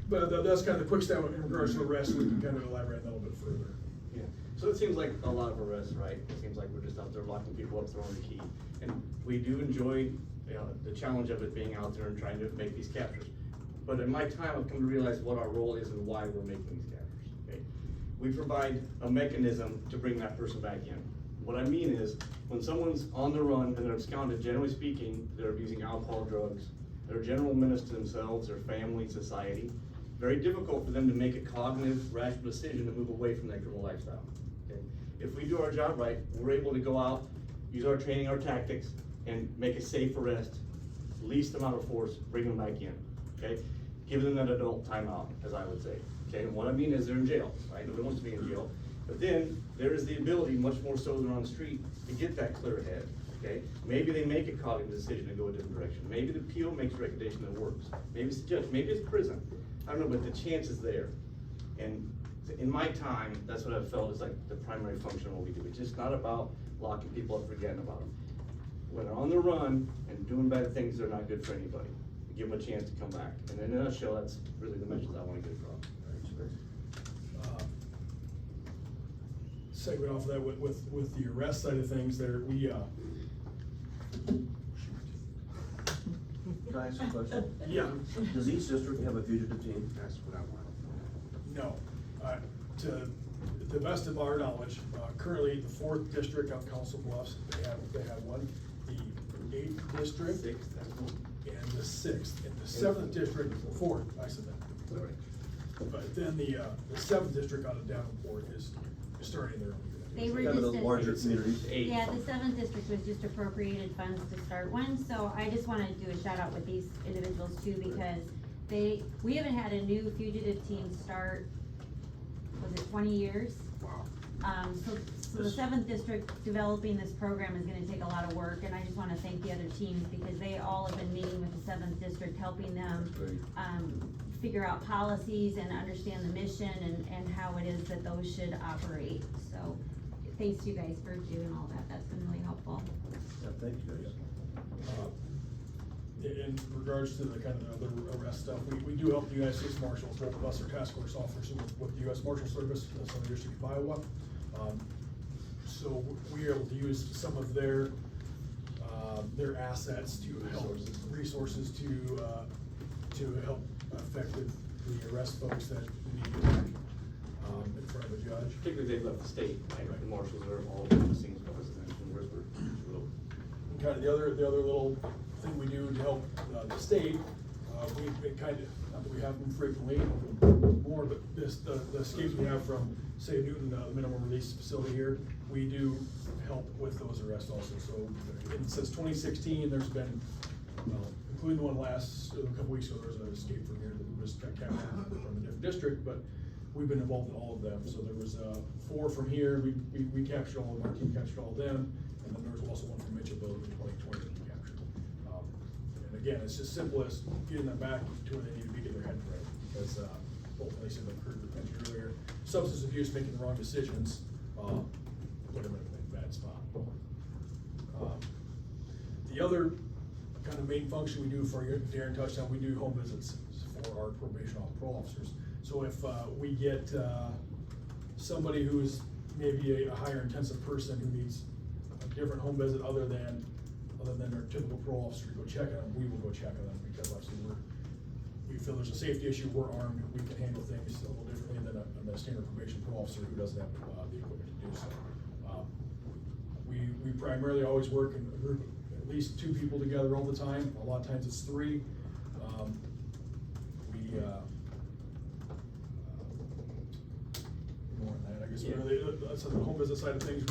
But that's kind of the quick step in regards to arrests. We can kind of elaborate a little bit further. Yeah, so it seems like a lot of arrests, right? It seems like we're just out there locking people up, throwing the key. And we do enjoy, you know, the challenge of it being out there and trying to make these captures. But in my time, I've come to realize what our role is and why we're making these captures, okay? We provide a mechanism to bring that person back in. What I mean is, when someone's on the run and they're absconded, generally speaking, they're abusing alcohol, drugs, they're a general menace to themselves, their family, society. Very difficult for them to make a cognitive, rational decision to move away from that criminal lifestyle, okay? If we do our job right, we're able to go out, use our training, our tactics, and make a safe arrest, least amount of force, bring them back in, okay? Give them that adult timeout, as I would say, okay? And what I mean is they're in jail, right? Nobody wants to be in jail. But then, there is the ability, much more so than on the street, to get that clear head, okay? Maybe they make a cognitive decision to go a different direction. Maybe the PO makes a recommendation that works. Maybe it's the judge, maybe it's prison. I don't know, but the chance is there. And in my time, that's what I've felt is like the primary function of what we do. It's just not about locking people up, forgetting about them. When they're on the run and doing bad things, they're not good for anybody. Give them a chance to come back. And in a nutshell, that's really the message I want to get across. Segment off of that with the arrest side of things there, we, Can I ask a question? Yeah. Does each district have a fugitive team? That's what I want. No. To the best of our knowledge, currently the 4th district out in Council Bluffs, they have one. The 8th district. And the 6th. And the 7th district, 4th, I said that. All right. But then the 7th district out of Davenport is starting their own. They were Kind of just, the larger communities. yeah, the 7th district was just appropriated funds to start one, so I just wanna do a shout out with these individuals too, because we haven't had a new fugitive team start, was it 20 years? Wow. So the 7th district developing this program is gonna take a lot of work, and I just wanna thank the other teams, because they all have been meeting with the 7th district, helping them, figure out policies and understand the mission and how it is that those should operate, so thanks to you guys for doing all that, that's been really helpful. Yeah, thank you guys. In regards to the kind of the arrest stuff, we do help the United States Marshals, both of us are task force officers with the U.S. Marshal Service, that's on the District of Iowa. So we are able to use some of their assets to help, resources to help effectively arrest folks that need to back in front of a judge. Particularly they left the state, right? The marshals are all over the scenes, where's And kind of the other little thing we do to help the state, we've been kind of, not that we have them frequently, more, but the escapes we have from, say, Newton, the minimum release facility here, we do help with those arrests also. So since 2016, there's been, including the one a couple weeks ago, there was an escape from here that was got captured from a different district, but we've been involved in all of them. So there was 4 from here, we captured all of them, our team captured all of them, and then there was also one from Mitchellville in 2020 that we captured. And again, it's just simple as getting them back to where they need to be, get their head right. Because both places like Kurt mentioned earlier, substance abuse, making the wrong decisions, put them in a bad spot. The other kind of main function we do for Darren touched on, we do home visits for our probation parole officers. So if we get somebody who's maybe a higher intensive person who needs a different home visit other than their typical parole officer to go check on them, we will go check on them, because obviously we feel there's a safety issue, we're armed, we can handle things a little differently than a standard probation parole officer who doesn't have the equipment to do so. We primarily always work in a group of at least 2 people together all the time. A lot of times it's 3. More than that, I guess. Really, that's on the home visit side of things.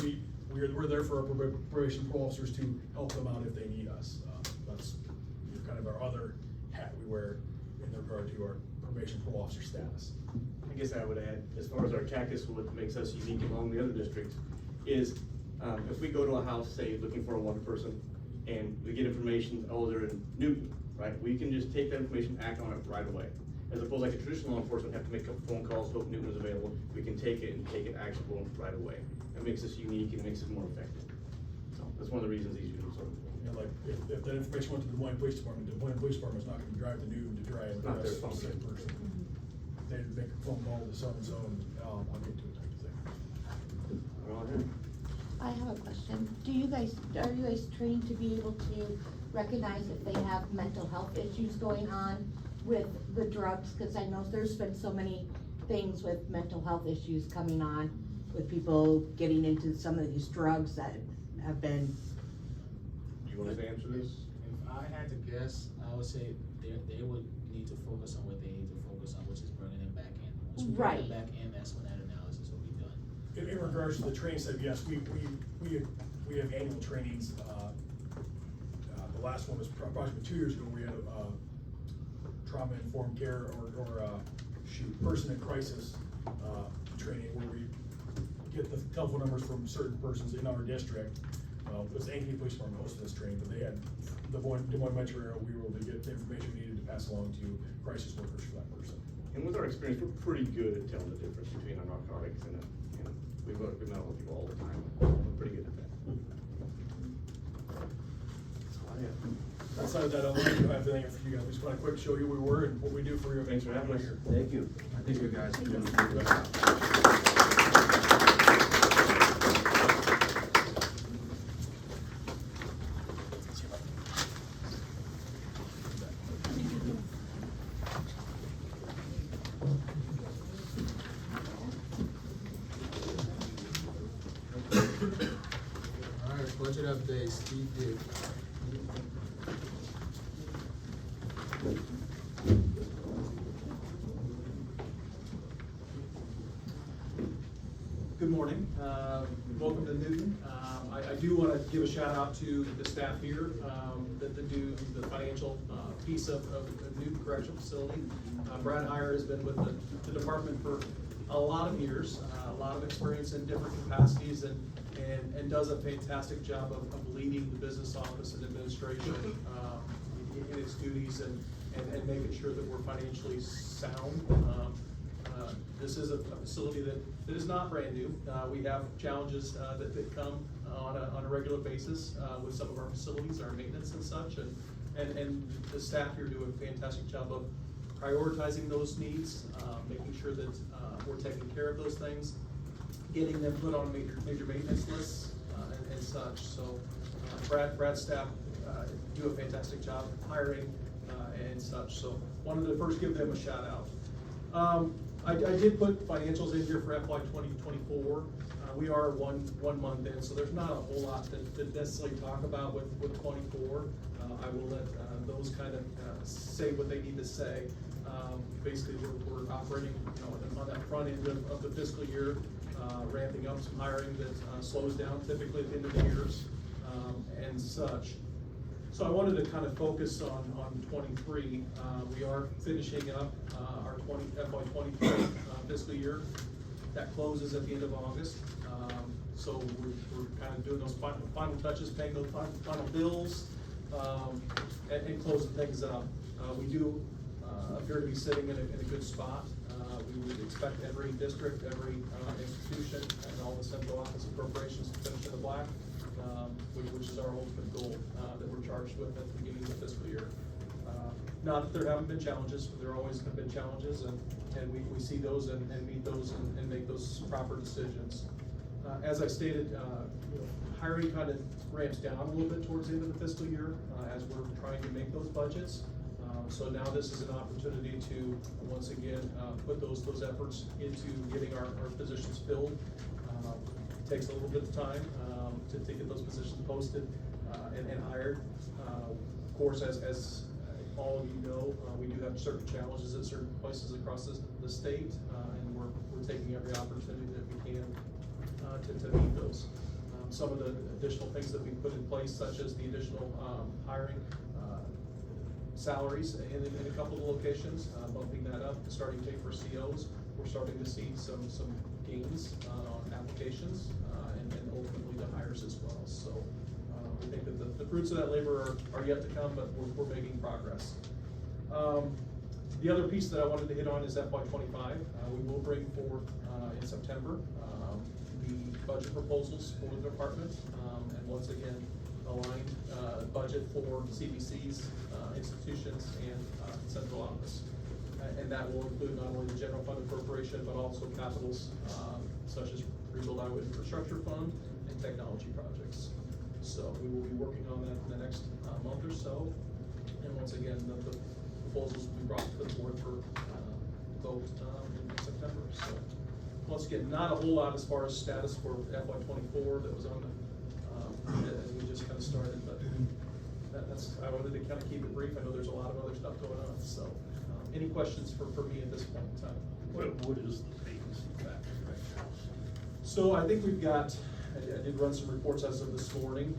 We're there for our probation parole officers to help them out if they need us. That's that's, you know, kind of our other hat we wear in regard to our probation parole officer status. I guess I would add, as far as our caucus, what makes us unique among the other districts is, if we go to a house, say, looking for a wanted person, and we get information, oh, they're in Newton, right? We can just take that information, act on it right away. As opposed like a traditional law enforcement have to make a couple phone calls, hope Newton is available. We can take it and take it actionable right away. It makes us unique and it makes us more effective. So that's one of the reasons these units are. You know, like, if that information went to the Des Moines Police Department, the Des Moines Police Department's not gonna drive to Newton to try and Not their arrest some function. person. They'd make a phone call to so-and-so and, I'll get to it type of thing. We're all here. I have a question. Are you guys trained to be able to recognize if they have mental health issues going on with the drugs? Cause I know there's been so many things with mental health issues coming on with people getting into some of these drugs that have been. You want us to answer this? If I had to guess, I would say they would need to focus on what they need to focus on, which is bringing them back in. Once we bring them back in, that's when that analysis will be done. In regards to the training side, yes, we have annual trainings. The last one was approximately 2 years ago. We had a trauma-informed care or person in crisis training where we get the telephone numbers from certain persons in our district. It was the Ankeny Police Department hosted this training, but they had the Des Moines metro area. We were able to get the information we needed to pass along to crisis workers for that person. And with our experience, we're pretty good at telling the difference between a narcotics and we've met with people all the time. We're pretty good at that. That's all I have. Outside of that, I don't think I have anything for you guys. We just want to quick show you who we were and what we do for you. Thanks for having us. Here. Thank you. I think you guys are doing a good job. All right, budget update, Steve did. Good morning. Welcome to Newton. I do want to give a shout out to the staff here that do the financial piece of Newton Correctional Facility. Brad Heyer has been with the department for a lot of years, a lot of experience in different capacities, and does a fantastic job of leading the business office and administration in its duties and making sure that we're financially sound. This is a facility that is not brand new. We have challenges that come on a regular basis with some of our facilities, our maintenance and such, and the staff here do a fantastic job of prioritizing those needs, making sure that we're taking care of those things, getting them put on major maintenance lists and such. So Brad's staff do a fantastic job hiring and such. So wanted to first give them a shout out. I did put financials in here for FY 2024. We are one month in, so there's not a whole lot to necessarily talk about with 24. I will let those kind of say what they need to say. Basically, we're operating, you know, on that front end of the fiscal year, ramping up some hiring that slows down typically at the end of the years and such. So I wanted to kind of focus on 23. We are finishing up our FY 23 fiscal year. That closes at the end of August. So we're kind of doing those final touches, paying those final bills, and closing things up. We do appear to be sitting in a good spot. We would expect every district, every institution, and all the central office appropriations to finish in the black. Which is our ultimate goal that we're charged with at the beginning of the fiscal year. Not that there haven't been challenges, there always have been challenges, and we see those and meet those and make those proper decisions. As I stated, hiring kind of ramps down a little bit towards the end of the fiscal year as we're trying to make those budgets. So now this is an opportunity to once again put those efforts into getting our positions filled. It takes a little bit of time to get those positions posted and hired. Of course, as all of you know, we do have certain challenges at certain places across the state, and we're taking every opportunity that we can to meet those. some of the additional things that we put in place, such as the additional, hiring, salaries in a couple of locations, bumping that up, starting to pay for COs. We're starting to see some gains, on applications, and ultimately the hires as well. So, we think that the fruits of that labor are yet to come, but we're making progress. The other piece that I wanted to hit on is FY25. We will bring forth, in September, the budget proposals for the department, and once again, aligned, budget for CBCs, institutions, and, central office. And that will include not only the general fund appropriation, but also capitals, such as rebuild Iowa infrastructure fund and technology projects. So we will be working on that in the next, month or so. And once again, the proposals will be brought to the board for, vote, in September. So, once again, not a whole lot as far as status for FY24 that was on the, as we just kind of started, but that's, I wanted to kind of keep it brief. I know there's a lot of other stuff going on, so, any questions for me at this point in time? What is the vacancy factor right now? So I think we've got, I did run some reports as of this morning.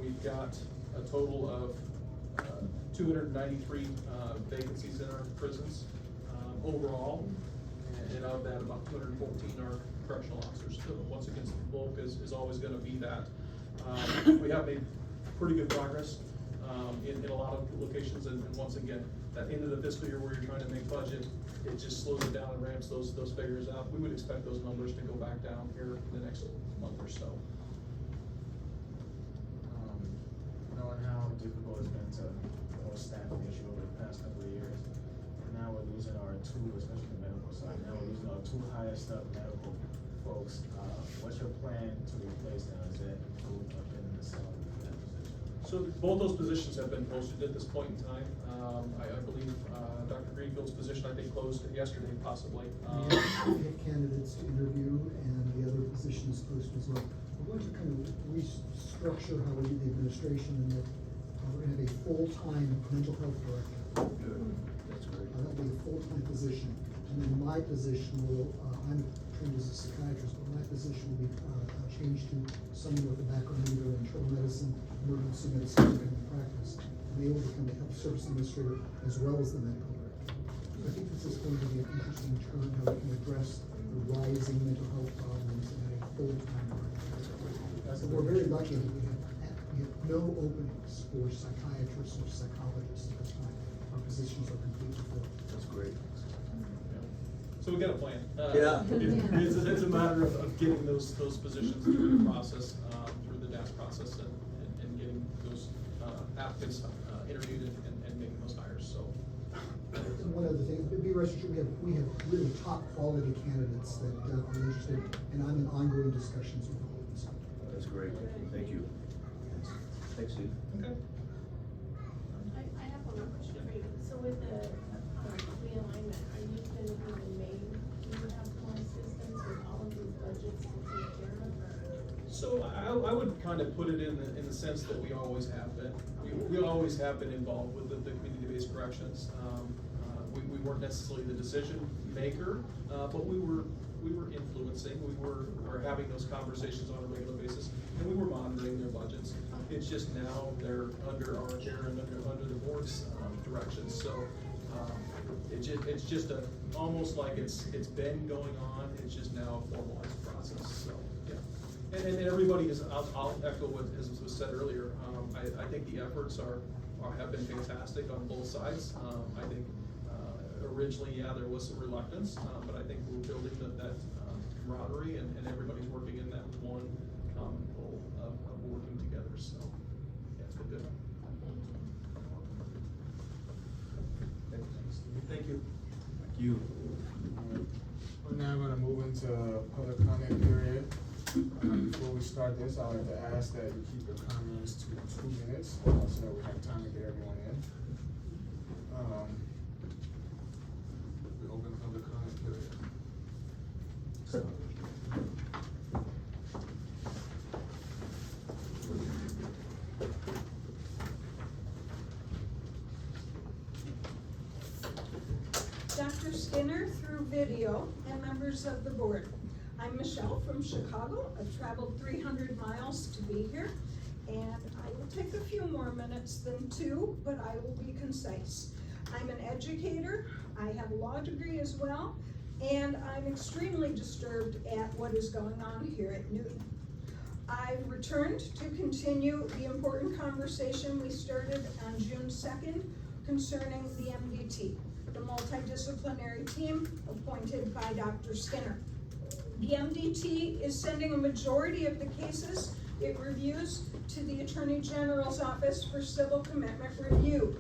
We've got a total of 293 vacancies in our prisons overall, and of that, about 214 are correctional officers. So once again, the bulk is always going to be that. We have made pretty good progress in a lot of locations, and once again, that end of the fiscal year where you're trying to make budget, it just slows it down and ramps those figures out. We would expect those numbers to go back down here in the next month or so. Knowing how difficult it's been to deal with staffing issue over the past couple of years, now we're losing our two, especially the medical side, now we're losing our two highest up medical folks. What's your plan to replace them? Is that improved up in the salary for that position? So both those positions have been posted at this point in time. I believe Dr. Greenfield's position, I think, closed yesterday possibly. We have candidates to interview, and the other position is posted as well. We're going to kind of restructure how we do the administration, and that we're going to have a full-time mental health director. Good, that's great. That'll be a full-time position, and then my position will, I'm trained as a psychiatrist, but my position will be changed to someone with a background either in internal medicine, emergency medicine, or family practice, and they will become the health service administrator as well as the medical director. So I think this is going to be an interesting turn, how we can address the rising mental health problems in a full-time director. So we're very lucky that we have no openings for psychiatrists or psychologists at this time. Our positions are completely filled. That's great. So we got a plan. Yeah. It's a matter of getting those positions through the process, through the DAS process, and getting those applicants interviewed and making those hires. So. And one other thing, be rest assured, we have really top quality candidates that are interested, and I'm in ongoing discussions with all of them. That's great. Thank you. Thanks, Steve. Okay. I have one more question for you. So with the realignment, are you gonna be the main, you would have more assistance with all of these budgets to take care of, or? So I would kind of put it in the sense that we always have been. We always have been involved with the community-based corrections. We weren't necessarily the decision maker, but we were influencing, we were having those conversations on a regular basis, and we were monitoring their budgets. It's just now they're under our care and under the board's direction. So it's just almost like it's been going on. It's just now a formalized process. So yeah, and everybody is. I'll echo what was said earlier. I think the efforts have been fantastic on both sides. I think. Originally, yeah, there was some reluctance, but I think we're building that camaraderie, and everybody's working in that one common goal of working together. So, yeah, it's been good. Thank you. Thank you. We're now gonna move into public comment period. Before we start this, I'd like to ask that you keep your comments to 2 minutes, so that we have time to get everyone in. We open public comment period. Dr. Skinner, through video, and members of the board, I'm Michelle from Chicago. I've traveled 300 miles to be here, and I will take a few more minutes than 2, but I will be concise. I'm an educator, I have a law degree as well, and I'm extremely disturbed at what is going on here at Newton. I've returned to continue the important conversation we started on June 2nd concerning the MDT, the multidisciplinary team appointed by Dr. Skinner. The MDT is sending a majority of the cases it reviews to the Attorney General's Office for Civil Commitment Review.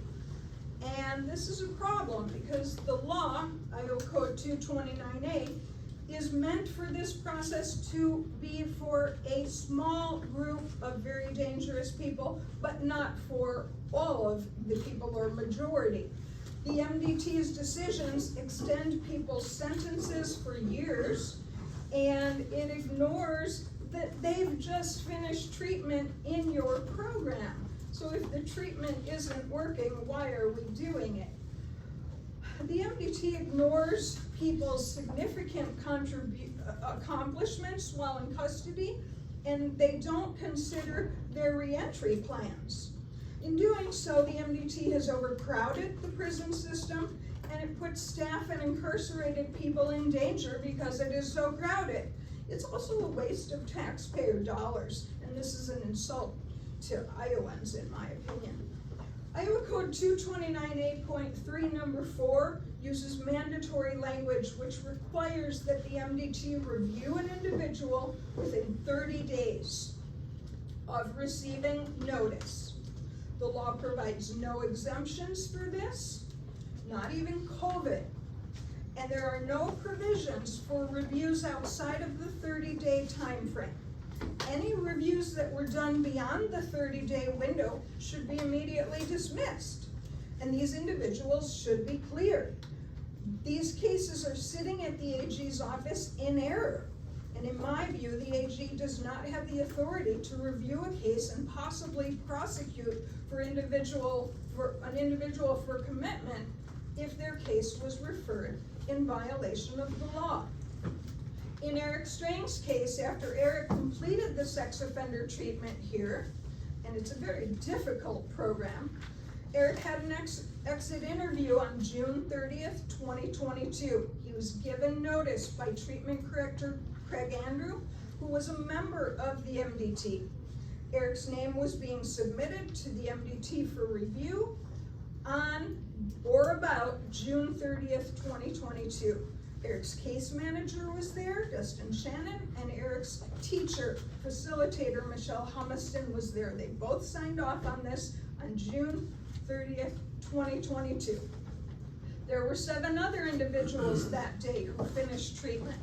And this is a problem because the law, Idaho Code 229A, is meant for this process to be for a small group of very dangerous people, but not for all of the people or majority. The MDT's decisions extend people's sentences for years, and it ignores that they've just finished treatment in your program. So if the treatment isn't working, why are we doing it? The MDT ignores people's significant accomplishments while in custody, and they don't consider their reentry plans. In doing so, the MDT has overcrowded the prison system, and it puts staff and incarcerated people in danger because it is so crowded. It's also a waste of taxpayer dollars, and this is an insult to Iowans, in my opinion. Iowa Code 229A.3 number 4 uses mandatory language which requires that the MDT review an individual within 30 days of receiving notice. The law provides no exemptions for this, not even COVID. And there are no provisions for reviews outside of the 30-day time frame. Any reviews that were done beyond the 30-day window should be immediately dismissed, and these individuals should be cleared. These cases are sitting at the AG's office in error, and in my view, the AG does not have the authority to review a case and possibly prosecute for an individual for commitment if their case was referred in violation of the law. In Eric Strang's case, after Eric completed the sex offender treatment here, and it's a very difficult program, Eric had an exit interview on June 30th, 2022. He was given notice by treatment corrector Craig Andrew, who was a member of the MDT. Eric's name was being submitted to the MDT for review on or about June 30th, 2022. Eric's case manager was there, Dustin Shannon, and Eric's teacher, facilitator, Michelle Humiston, was there. They both signed off on this on June 30th, 2022. There were 7 other individuals that day who finished treatment.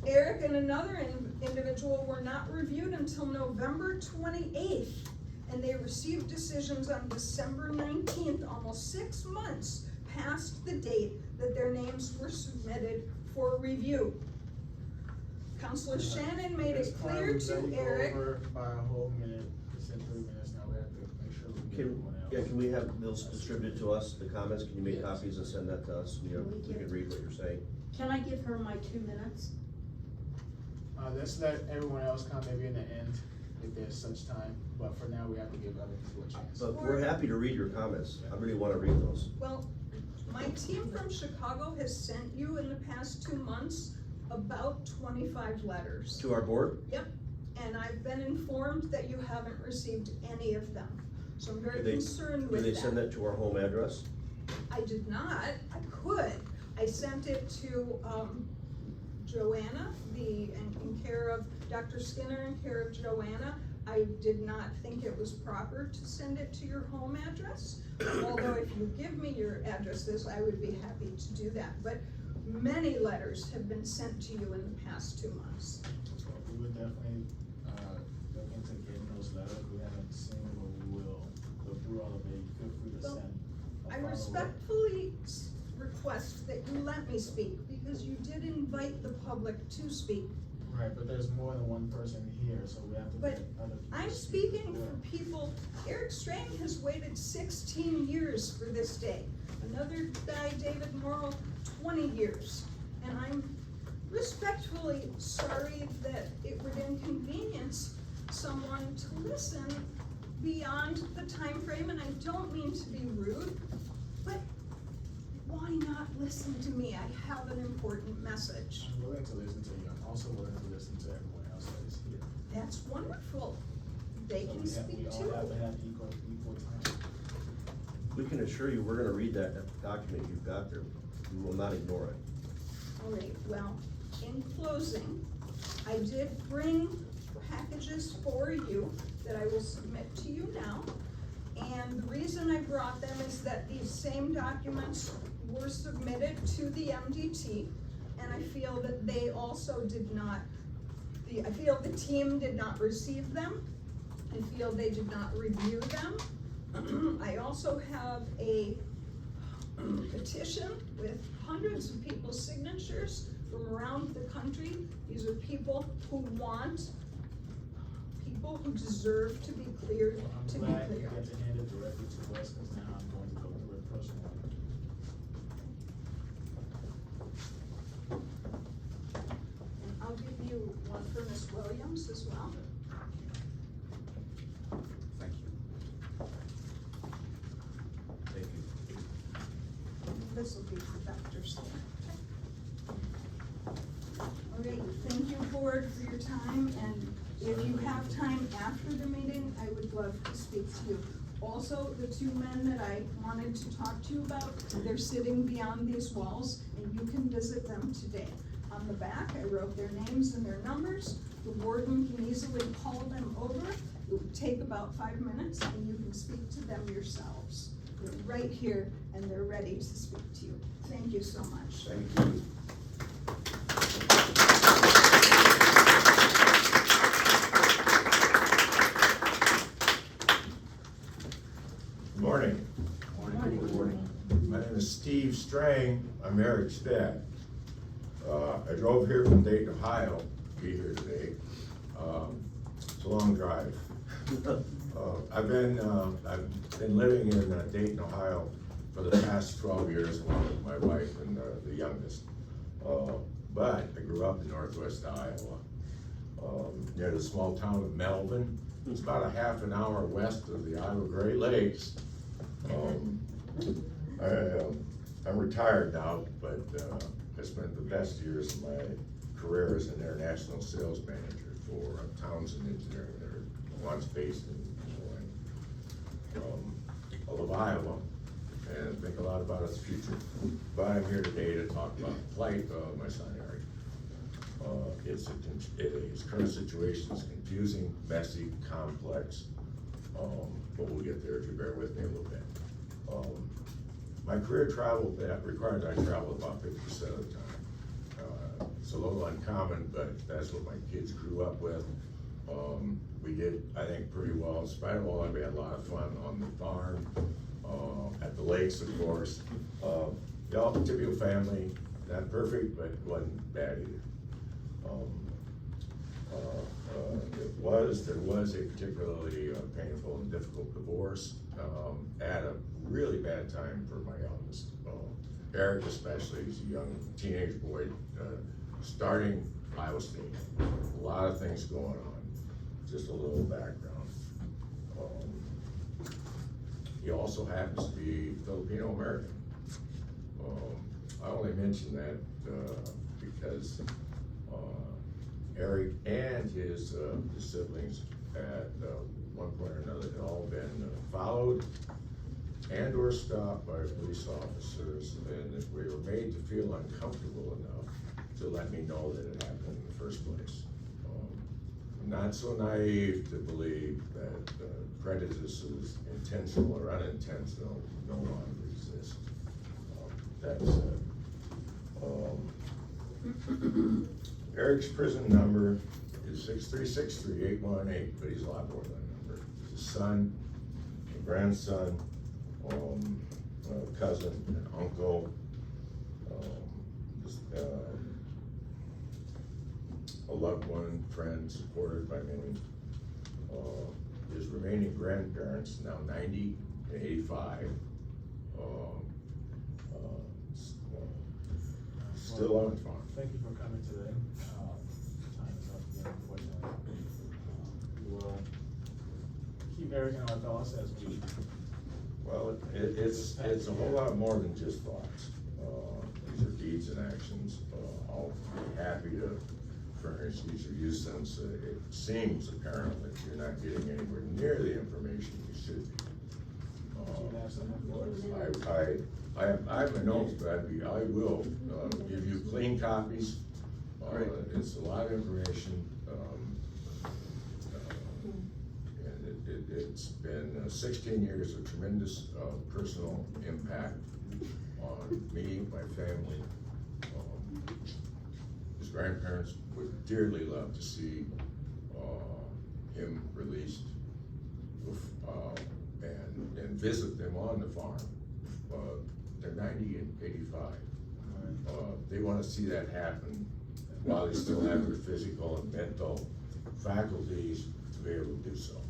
Eric and another individual were not reviewed until November 28th, and they received decisions on December 19th, almost 6 months past the date that their names were submitted for review. Counselor Shannon made it clear to Eric. Over by a whole minute, it's in 3 minutes now, we have to make sure we get everyone else. Yeah, can we have those distributed to us, the comments, can you make copies and send that to us, we can read what you're saying? Can I give her my 2 minutes? Let's let everyone else come maybe in the end, if there's such time, but for now, we have to give other people a chance. But we're happy to read your comments, I really wanna read those. Well, my team from Chicago has sent you in the past 2 months about 25 letters. To our board? Yep, and I've been informed that you haven't received any of them, so I'm very concerned with that. Do they send that to our home address? I did not, I could. I sent it to, Joanna, in care of Dr. Skinner, in care of Joanna. I did not think it was proper to send it to your home address, although if you give me your addresses, I would be happy to do that. But many letters have been sent to you in the past 2 months. We would definitely, look into getting those letters, we haven't seen them, but we will go through all of it, feel free to Well, send. a I final respectfully request that you let me speak, because you did invite the public to speak. Right, but there's more than one person here, so we have to But get other people. I'm to speak speaking as well. for people, Eric Strang has waited 16 years for this day. Another guy, David Morrow, 20 years. And I'm respectfully sorry that it would inconvenience someone to listen beyond the time frame, and I don't mean to be rude, but why not listen to me? I have an important message. I'm willing to listen to you, I'm also willing to listen to everyone else that is here. That's wonderful. They So can we speak all too. have to have equal time. We can assure you, we're gonna read that document you've got there. We will not ignore it. All right, well, in closing, I did bring packages for you that I will submit to you now. And the reason I brought them is that these same documents were submitted to the MDT, and I feel that they also did not, I feel the team did not receive them. I feel they did not review them. I also have a petition with hundreds of people's signatures from around the country. These are people who want, people who deserve to be cleared, to be I'm glad you clear. get to hand it directly to us, because now I'm going to go through it personally. And I'll give you one for Ms. Williams as well. Thank you. Thank you. This will be for Dr. Stone. All right, thank you, board, for your time, and if you have time after the meeting, I would love to speak to you. Also, the two men that I wanted to talk to you about, they're sitting beyond these walls, and you can visit them today. On the back, I wrote their names and their numbers. The warden can easily call them over. It would take about 5 minutes, and you can speak to them yourselves. They're right here, and they're ready to speak to you. Thank you so much. Thank you. Good morning. Good morning. My name is Steve Strang. I'm Eric's dad. I drove here from Dayton, Ohio to be here today. It's a long drive. I've been living in Dayton, Ohio for the past 12 years along with my wife and the youngest. But I grew up in northwest Iowa, near the small town of Melvin. It's about a half an hour west of the Iowa Great Lakes. I'm retired now, but I spent the best years of my career as an international sales manager for Townsend Engineering. They're once based in I love Iowa and think a lot about its future. But I'm here today to talk about the plight of my son Eric. His current situation is confusing, messy, complex, but we'll get there if you bear with me a little bit. My career travel required that I travel about 50% of the time. It's a little uncommon, but that's what my kids grew up with. We did, I think, pretty well. In spite of all that, we had a lot of fun on the farm, at the lakes, of course. Y'all, typical family, not perfect, but it wasn't bad either. There was a particularly painful and difficult divorce at a really bad time for my youngest. Eric especially, he's a young teenage boy, starting Iowa State. A lot of things going on. Just a little background. He also happens to be Filipino American. I only mention that because Eric and his siblings at one point or another had all been followed and or stopped by police officers, and if we were made to feel uncomfortable enough to let me know that it happened in the first place. I'm not so naive to believe that prejudices, intentional or unintentional, no longer exist. That said, Eric's prison number is 6363818, but he's a lot more than a number. He's a son, a grandson, a cousin, an uncle, a loved one, friend, supported by many. His remaining grandparents, now 90 and 85, still on the farm. Thank you for coming today. Time is up again, unfortunately. We will keep Eric in our thoughts as we. Well, it's a whole lot more than just thoughts. These are deeds and actions. I'll be happy to furnish these review since it seems apparently you're not getting anywhere near the information you should be. I have my notes, but I will give you clean copies. It's a lot of information. And it's been 16 years of tremendous personal impact on me, my family. His grandparents would dearly love to see him released and visit them on the farm. They're 90 and 85. They want to see that happen while they still have their physical and mental faculties to be able to do so.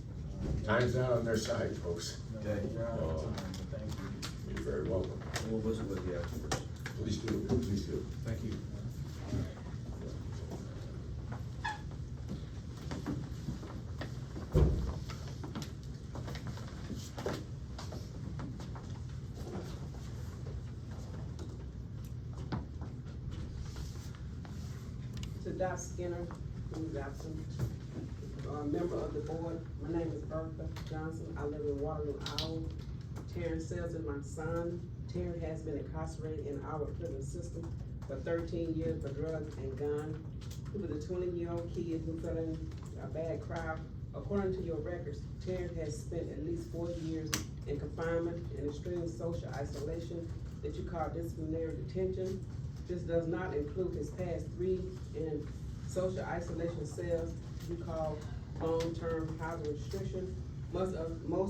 Time's not on their side, folks. Okay. You're very welcome. We'll visit with you afterwards. Please do, please do. Thank you. To Doc Skinner, who's absent, member of the board. My name is Bertha Johnson. I live in Waterloo, Iowa. Terrence Sells is my son. Terrence has been incarcerated in our prison system for 13 years for drugs and gun. He was a 20-year-old kid who fell in a bad crowd. According to your records, Terrence has spent at least 4 years in confinement and extreme social isolation that you call disciplinary detention. This does not include his past 3 in social isolation cells you call long-term housing restriction. Most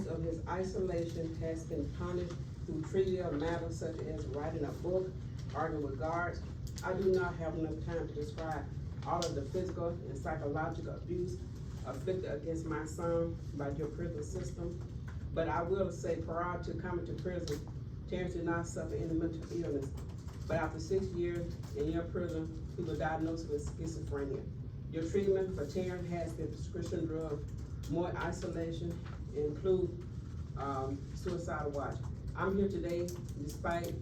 of his isolation has been punished through trivial matters such as writing a book, arguing with guards. I do not have enough time to describe all of the physical and psychological abuse afflicted against my son by your prison system. But I will say, prior to coming to prison, Terrence did not suffer any mental illness. But after 6 years in your prison, he was diagnosed with schizophrenia. Your treatment for Terrence has been prescription drugs, more isolation, include suicidal watch. I'm here today despite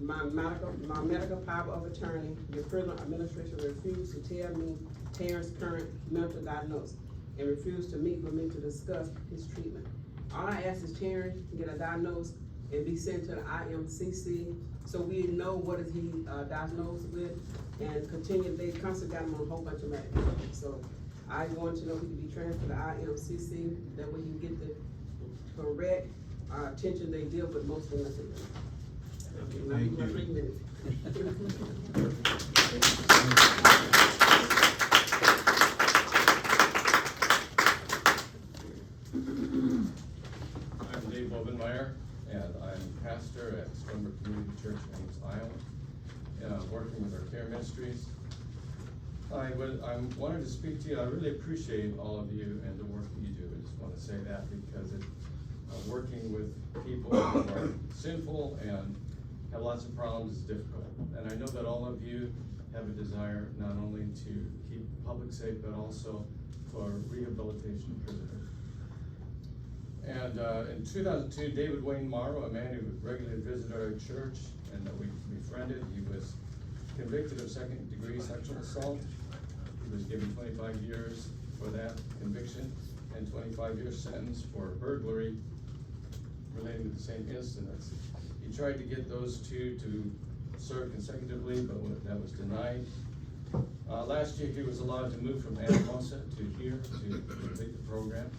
my medical power of attorney. Your prison administration refused to tell me Terrence's current mental diagnosis and refused to meet with me to discuss his treatment. All I ask is Terrence get a diagnosis and be sent to the IMCC so we know what is he diagnosed with and continue. They constantly got him on a whole bunch of medications. So I want to know if he can be transferred to the IMCC, that way he can get the correct attention they deal with most of them. Thank you. 3 minutes. I'm Dave Bobenmeyer, and I'm pastor at Stonebrook Community Church in Ames, Iowa, working with our care ministries. I wanted to speak to you. I really appreciate all of you and the work that you do. I just want to say that because working with people who are sinful and have lots of problems is difficult. And I know that all of you have a desire not only to keep the public safe, but also for rehabilitation of prisoners. And in 2002, David Wayne Morrow, a man who regularly visited our church and that we befriended, he was convicted of second-degree sexual assault. He was given 25 years for that conviction and 25-year sentence for burglary relating to the same incidents. He tried to get those two to serve consecutively, but that was denied. Last year, he was allowed to move from Anamosa to here to complete the program.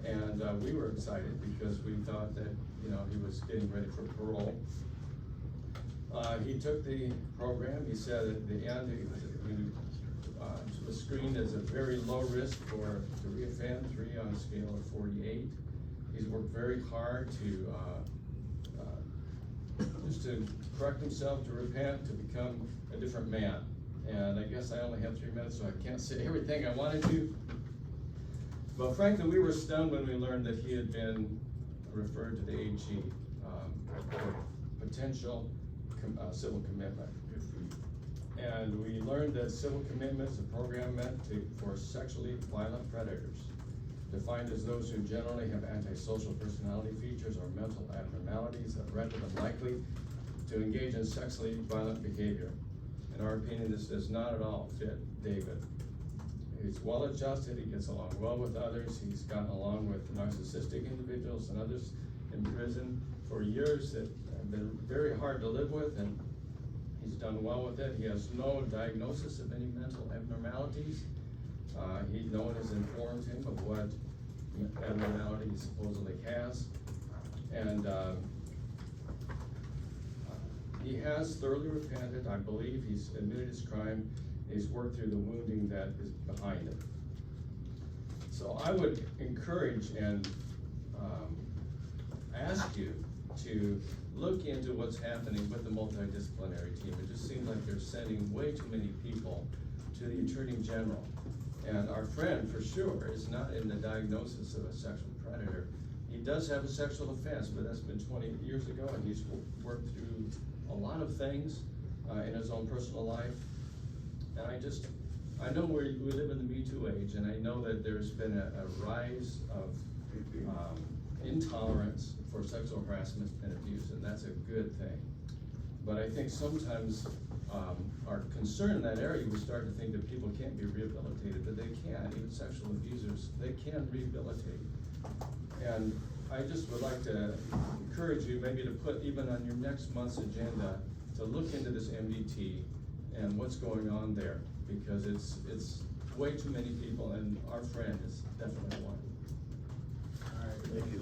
And we were excited because we thought that, he was getting ready for parole. He took the program. He said at the end, he was screened as a very low risk to reoffend, 3 on a scale of 48. He's worked very hard to just to correct himself, to repent, to become a different man. And I guess I only have 3 minutes, so I can't say everything I wanted to. But frankly, we were stunned when we learned that he had been referred to the AG for potential civil commitment if we And we learned that civil commitment is a program meant for sexually violent predators, defined as those who generally have antisocial personality features or mental abnormalities that render them likely to engage in sexually violent behavior. In our opinion, this does not at all fit David. He's well adjusted, he gets along well with others, he's gotten along with narcissistic individuals and others in prison for years that have been very hard to live with, and he's done well with it. He has no diagnosis of any mental abnormalities. No one has informed him of what abnormality he supposedly has. And he has thoroughly repented. I believe he's admitted his crime. He's worked through the wounding that is behind it. So I would encourage and ask you to look into what's happening with the multidisciplinary team. It just seems like they're sending way too many people to the Attorney General. And our friend, for sure, is not in the diagnosis of a sexual predator. He does have a sexual offense, but that's been 20 years ago, and he's worked through a lot of things in his own personal life. And I know we live in the Me Too age, and I know that there's been a rise of intolerance for sexual harassment and abuse, and that's a good thing. But I think sometimes our concern in that area, we start to think that people can't be rehabilitated, but they can. Even sexual abusers, they can rehabilitate. And I just would like to encourage you maybe to put even on your next month's agenda to look into this MDT and what's going on there, because it's way too many people, and our friend is definitely one. All right, thank you.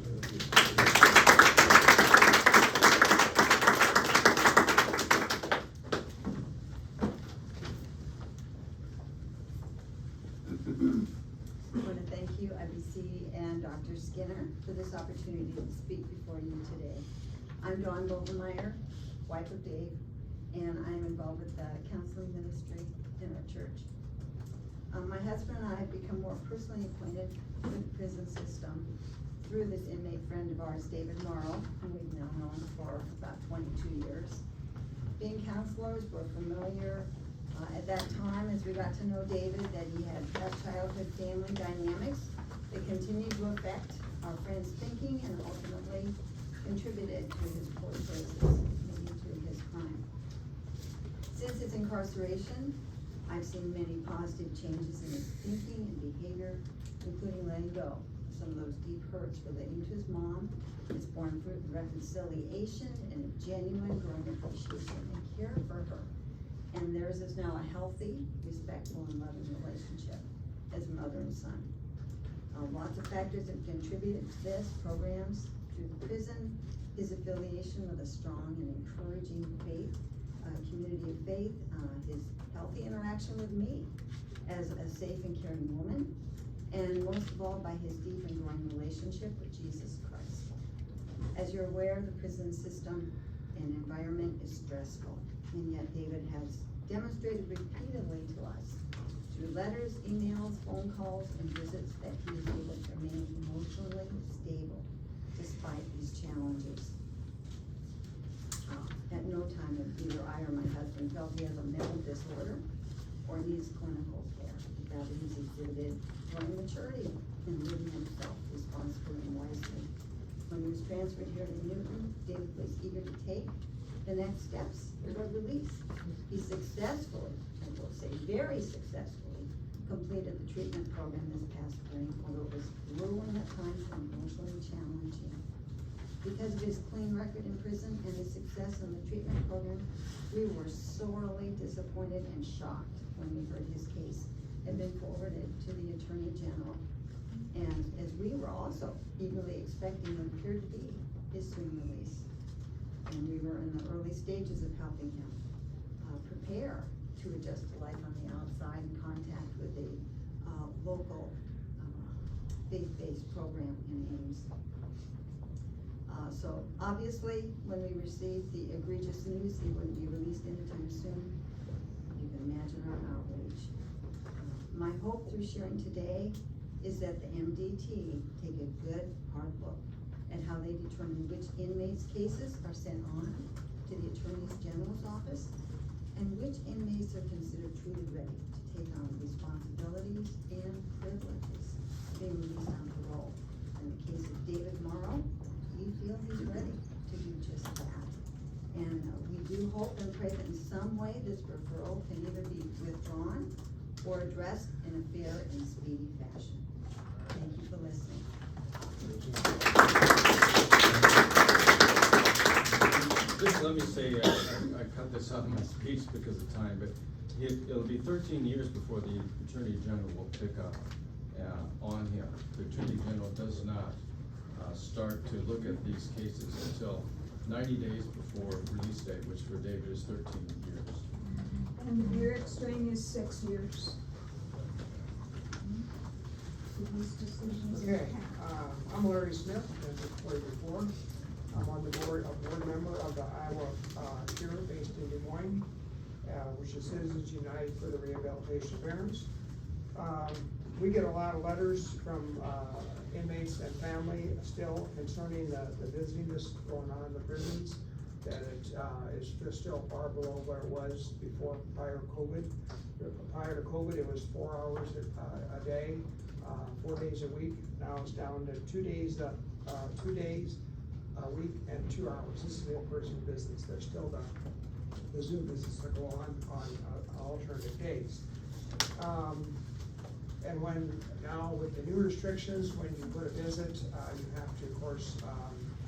I want to thank you, IBC and Dr. Skinner, for this opportunity to speak before you today. I'm Dawn Bovenmeyer, wife of Dave, and I'm involved with the counseling ministry in our church. My husband and I have become more personally acquainted with the prison system through this inmate friend of ours, David Morrow, whom we've now known for about 22 years. Being counselors, we're familiar at that time, as we got to know David, that he had childhood family dynamics that continued to affect our friend's thinking and ultimately contributed to his poor choices, leading to his crime. Since his incarceration, I've seen many positive changes in his thinking and behavior, including letting go of some of those deep hurts relating to his mom. It's borne fruit of reconciliation and a genuine growing appreciation and care for her. And theirs is now a healthy, respectful, and loving relationship as mother and son. Lots of factors have contributed to this: programs through the prison, his affiliation with a strong and encouraging faith, community of faith, his healthy interaction with me as a safe and caring woman, and most of all by his deep and growing relationship with Jesus Christ. As you're aware, the prison system and environment is stressful, and yet David has demonstrated repeatedly to us through letters, emails, phone calls, and visits that he is able to remain emotionally stable despite these challenges. At no time have either I or my husband felt he has a mental disorder or needs clinical care. Rather, he's exhibited growing maturity in living himself responsibly and wisely. When he was transferred here to Newton, David was eager to take the next steps toward release. He successfully, I will say very successfully, completed the treatment program this past spring, although it was grueling at times and emotionally challenging. Because of his clean record in prison and his success in the treatment program, we were sorely disappointed and shocked when we heard his case had been forwarded to the Attorney General. And as we were also eagerly expecting what appeared to be his soon release. And we were in the early stages of helping him prepare to adjust to life on the outside in contact with a local faith-based program in Ames. So obviously, when we received the egregious news he wouldn't be released anytime soon, you can imagine our outrage. My hope through sharing today is that the MDT take a good, hard look at how they determine which inmates' cases are sent on to the Attorney General's office, And which inmates are considered truly ready to take on the responsibilities and privileges being released on parole? In the case of David Morrow, we feel he's ready to do just that. And we do hope and pray that in some way this referral can either be withdrawn or addressed in a fair and speedy fashion. Thank you for listening. Just let me say, I cut this out in my speech because of time, but it'll be 13 years before the Attorney General will pick up on him. The Attorney General does not start to look at these cases until 90 days before release date, which for David is 13 years. And the Buick string is 6 years. So these decisions Okay, have- I'm Larry Smith, as reported before. I'm on the board, a board member of the Iowa Cure based in Des Moines, which is Citizens United for the Rehabilitation of Parents. We get a lot of letters from inmates and family still concerning the visiting that's going on in the prisons, that it is just still far below where it was before, prior to COVID. Prior to COVID, it was 4 hours a day, 4 days a week. Now it's down to 2 days a week and 2 hours. This is the in-person business. There's still the Zoom business that go on alternative days. And when, now with the new restrictions, when you go to visit, you have to, of course,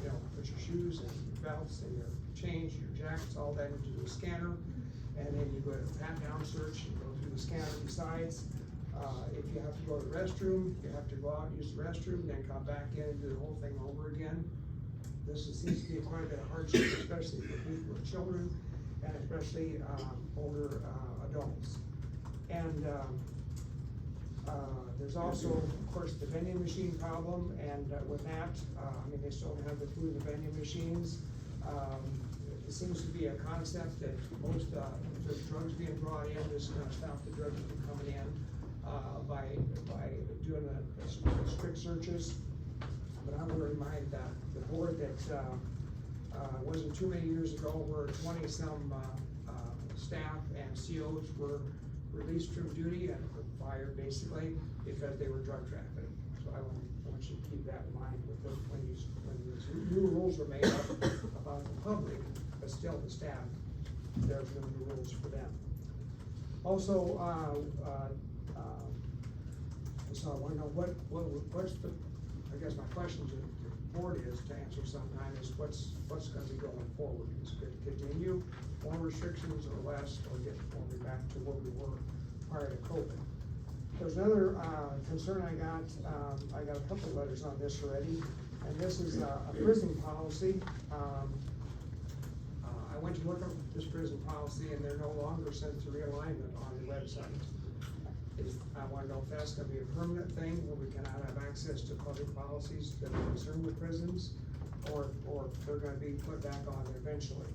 put your shoes and your belts and your change, your jackets, all that into the scanner. And then you go to pat-down search and go through the scanner besides. If you have to go to the restroom, you have to go out and use the restroom, then come back in and do the whole thing over again. This seems to be quite a bit of hardship, especially for people with children, and especially older adults. And there's also, of course, the vending machine problem, and with that, they still have the food in the vending machines. It seems to be a concept that most, if there's drugs being brought in, this is gonna stop the drugs from coming in by doing the strict searches. But I want to remind the board that wasn't too many years ago where 20-some staff and COs were released from duty and fired basically because they were drug trafficking. So I want you to keep that in mind with when these new rules are made up about the public, but still the staff, there's no new rules for them. Also, so I want to know what's the, I guess my question to the board is to answer sometime is what's going to be going forward? Is it going to continue more restrictions or less, or get back to where we were prior to COVID? There's another concern I got a couple of letters on this already, and this is a prison policy. I went to look up this prison policy, and they're no longer sent to realignment on the website. I want to know if that's going to be a permanent thing where we cannot have access to public policies that are concerned with prisons, or if they're going to be put back on there eventually.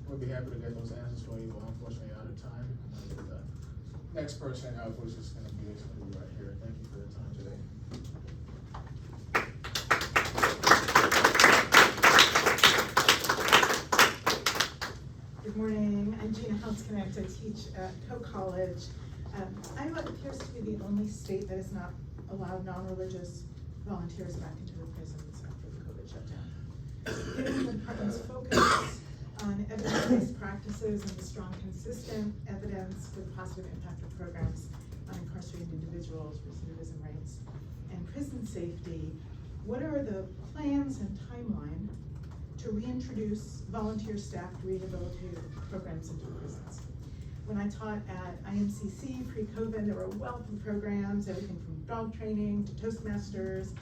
We'll be happy to get those answers for you. We're unfortunately out of time. The next person, which is going to be right here. Thank you for your time today. Good morning, I'm Gina House-Connect. I teach at Coe College. Iowa appears to be the only state that has not allowed non-religious volunteers back into the prisons after the COVID shutdown. Given the department's focus on evidence-based practices and the strong, consistent evidence for the positive impact of programs on incarcerated individuals, recidivism rates, and prison safety, what are the plans and timeline to reintroduce volunteer staffed rehabilitative programs into prisons? When I taught at IMCC pre-COVID, there were a wealth of programs, everything from dog training to Toastmasters,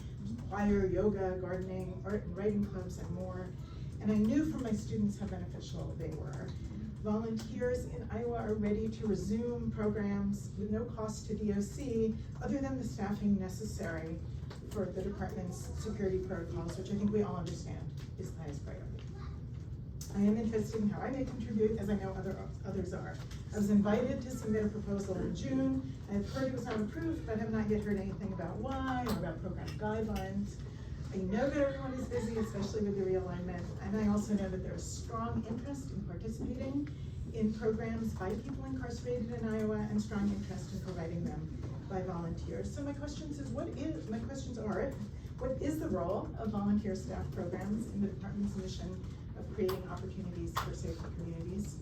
choir, yoga, gardening, art and writing clubs, and more. And I knew from my students how beneficial they were. Volunteers in Iowa are ready to resume programs with no cost to DOC, other than the staffing necessary for the department's security protocols, which I think we all understand is the highest priority. I am interested in how I may contribute, as I know others are. I was invited to submit a proposal in June. I've heard it was not approved, but have not yet heard anything about why or about program guidelines. I know that everyone is busy, especially with the realignment, and I also know that there is strong interest in participating in programs by people incarcerated in Iowa and strong interest in providing them by volunteers. So my questions are, what is the role of volunteer staff programs in the department's mission of creating opportunities for safer communities?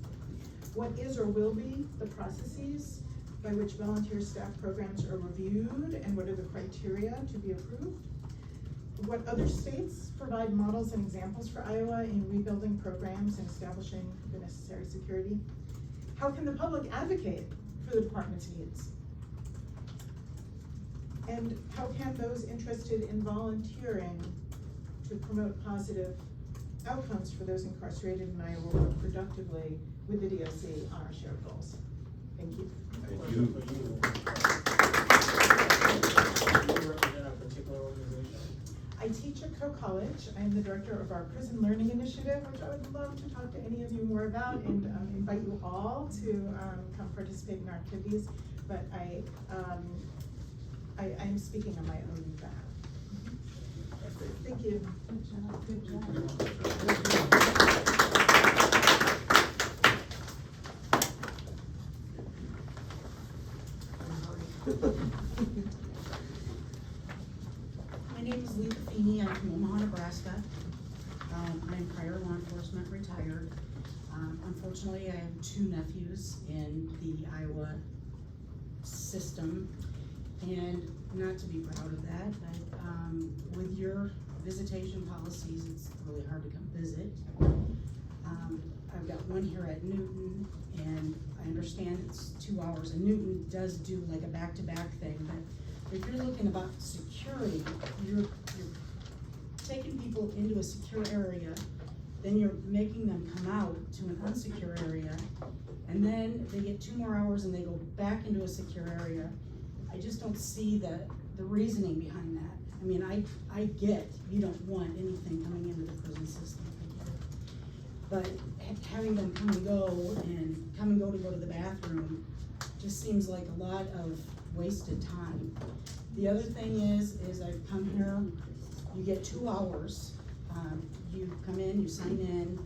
What is or will be the processes by which volunteer staff programs are reviewed, and what are the criteria to be approved? What other states provide models and examples for Iowa in rebuilding programs and establishing the necessary security? How can the public advocate for the department's needs? And how can those interested in volunteering to promote positive outcomes for those incarcerated in Iowa work productively with the DOC on our shared goals? Thank you. Thank you. Do you represent a particular organization? I teach at Coe College. I'm the director of our Prison Learning Initiative, which I would love to talk to any of you more about and invite you all to come participate in our activities. But I'm speaking on my own behalf. Thank you. Good job. My name is Lisa Feeney. I'm from Omaha, Nebraska. I'm prior law enforcement, retired. Unfortunately, I have 2 nephews in the Iowa system, and not to be proud of that, but with your visitation policies, it's really hard to come visit. I've got one here at Newton, and I understand it's 2 hours, and Newton does do like a back-to-back thing, but if you're looking about security, you're taking people into a secure area, then you're making them come out to an unsecure area, and then they get 2 more hours and they go back into a secure area. I just don't see the reasoning behind that. I mean, I get you don't want anything coming into the prison system, I get it. But having them come and go to go to the bathroom just seems like a lot of wasted time. The other thing is I've come here, you get 2 hours, you come in, you sign in,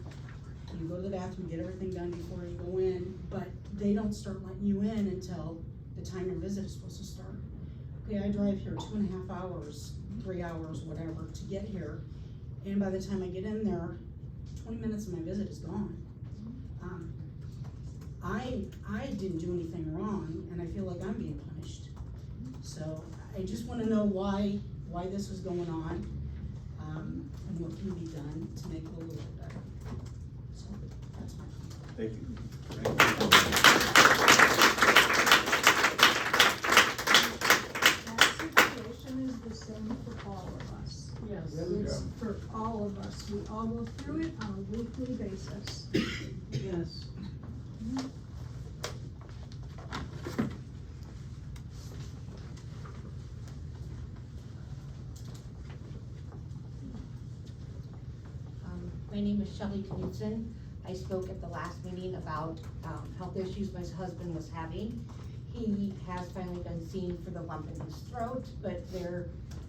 you go to the bathroom, get everything done before you go in, but they don't start letting you in until the time your visit is supposed to start. Okay, I drive here 2.5 hours, 3 hours, whatever, to get here, and by the time I get in there, 20 minutes of my visit is gone. I didn't do anything wrong, and I feel like I'm being punished. So I just want to know why this was going on, and what can be done to make it a little bit better. So that's my point. Thank you. That situation is the same for all of us. Yes. It's for all of us. We all go through it on a weekly basis. Yes. My name is Shelley Knudsen. I spoke at the last meeting about health issues my husband was having. He has finally been seen for the lump in his throat, but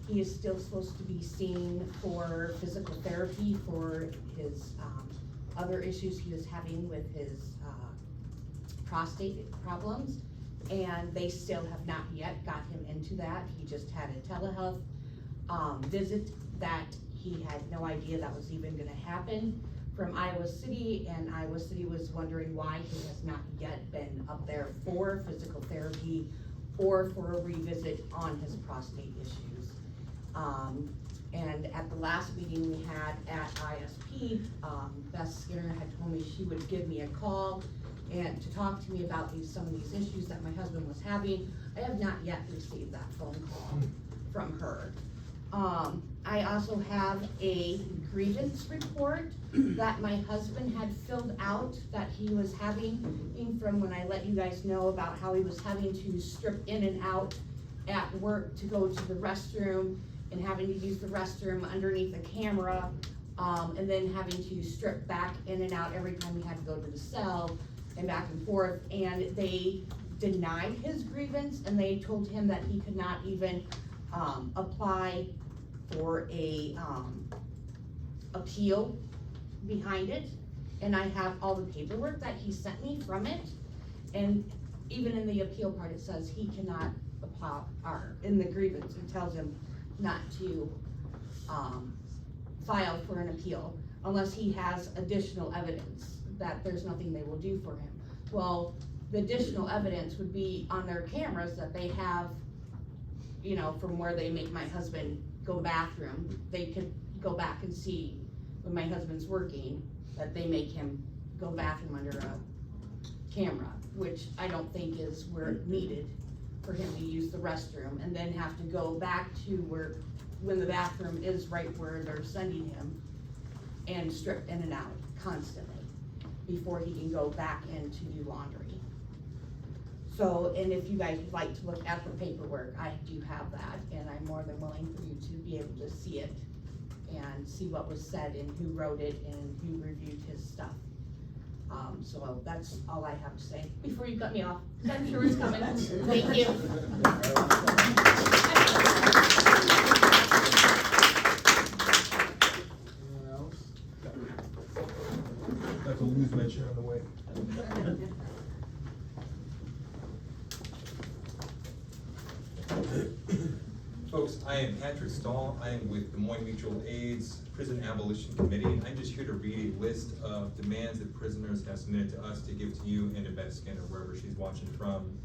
he is still supposed to be seen for physical therapy for his other issues he was having with his prostate problems, and they still have not yet got him into that. He just had a telehealth visit that he had no idea that was even gonna happen from Iowa City, and Iowa City was wondering why he has not yet been up there for physical therapy or for a revisit on his prostate issues. And at the last meeting we had at ISP, Beth Skinner had told me she would give me a call and to talk to me about some of these issues that my husband was having. I have not yet received that phone call from her. I also have a grievance report that my husband had filled out that he was having from when I let you guys know about how he was having to strip in and out at work to go to the restroom and having to use the restroom underneath a camera, and then having to strip back in and out every time he had to go to the cell and back and forth. And they denied his grievance, and they told him that he could not even apply for a appeal behind it. and I have all the paperwork that he sent me from it. And even in the appeal part, it says he cannot apply, or in the grievance, it tells him not to, file for an appeal unless he has additional evidence that there's nothing they will do for him. Well, the additional evidence would be on their cameras that they have, you know, from where they make my husband go to the bathroom. They could go back and see when my husband's working, that they make him go to the bathroom under a camera, which I don't think is where it needed for him to use the restroom and then have to go back to where, when the bathroom is right where they're sending him, and strip in and out constantly before he can go back in to do laundry. So, and if you guys would like to look at the paperwork, I do have that, and I'm more than willing for you to be able to see it and see what was said and who wrote it and who reviewed his stuff. So that's all I have to say before you cut me off, 'cause I'm sure it's coming. Thank you. Anyone else? Have to lose my chair on the way. Folks, I am Patrick Stahl. I am with Des Moines Mutual Aid's Prison Abolition Committee, and I'm just here to read a list of demands that prisoners have submitted to us to give to you and to Beth Skinner, wherever she's watching from.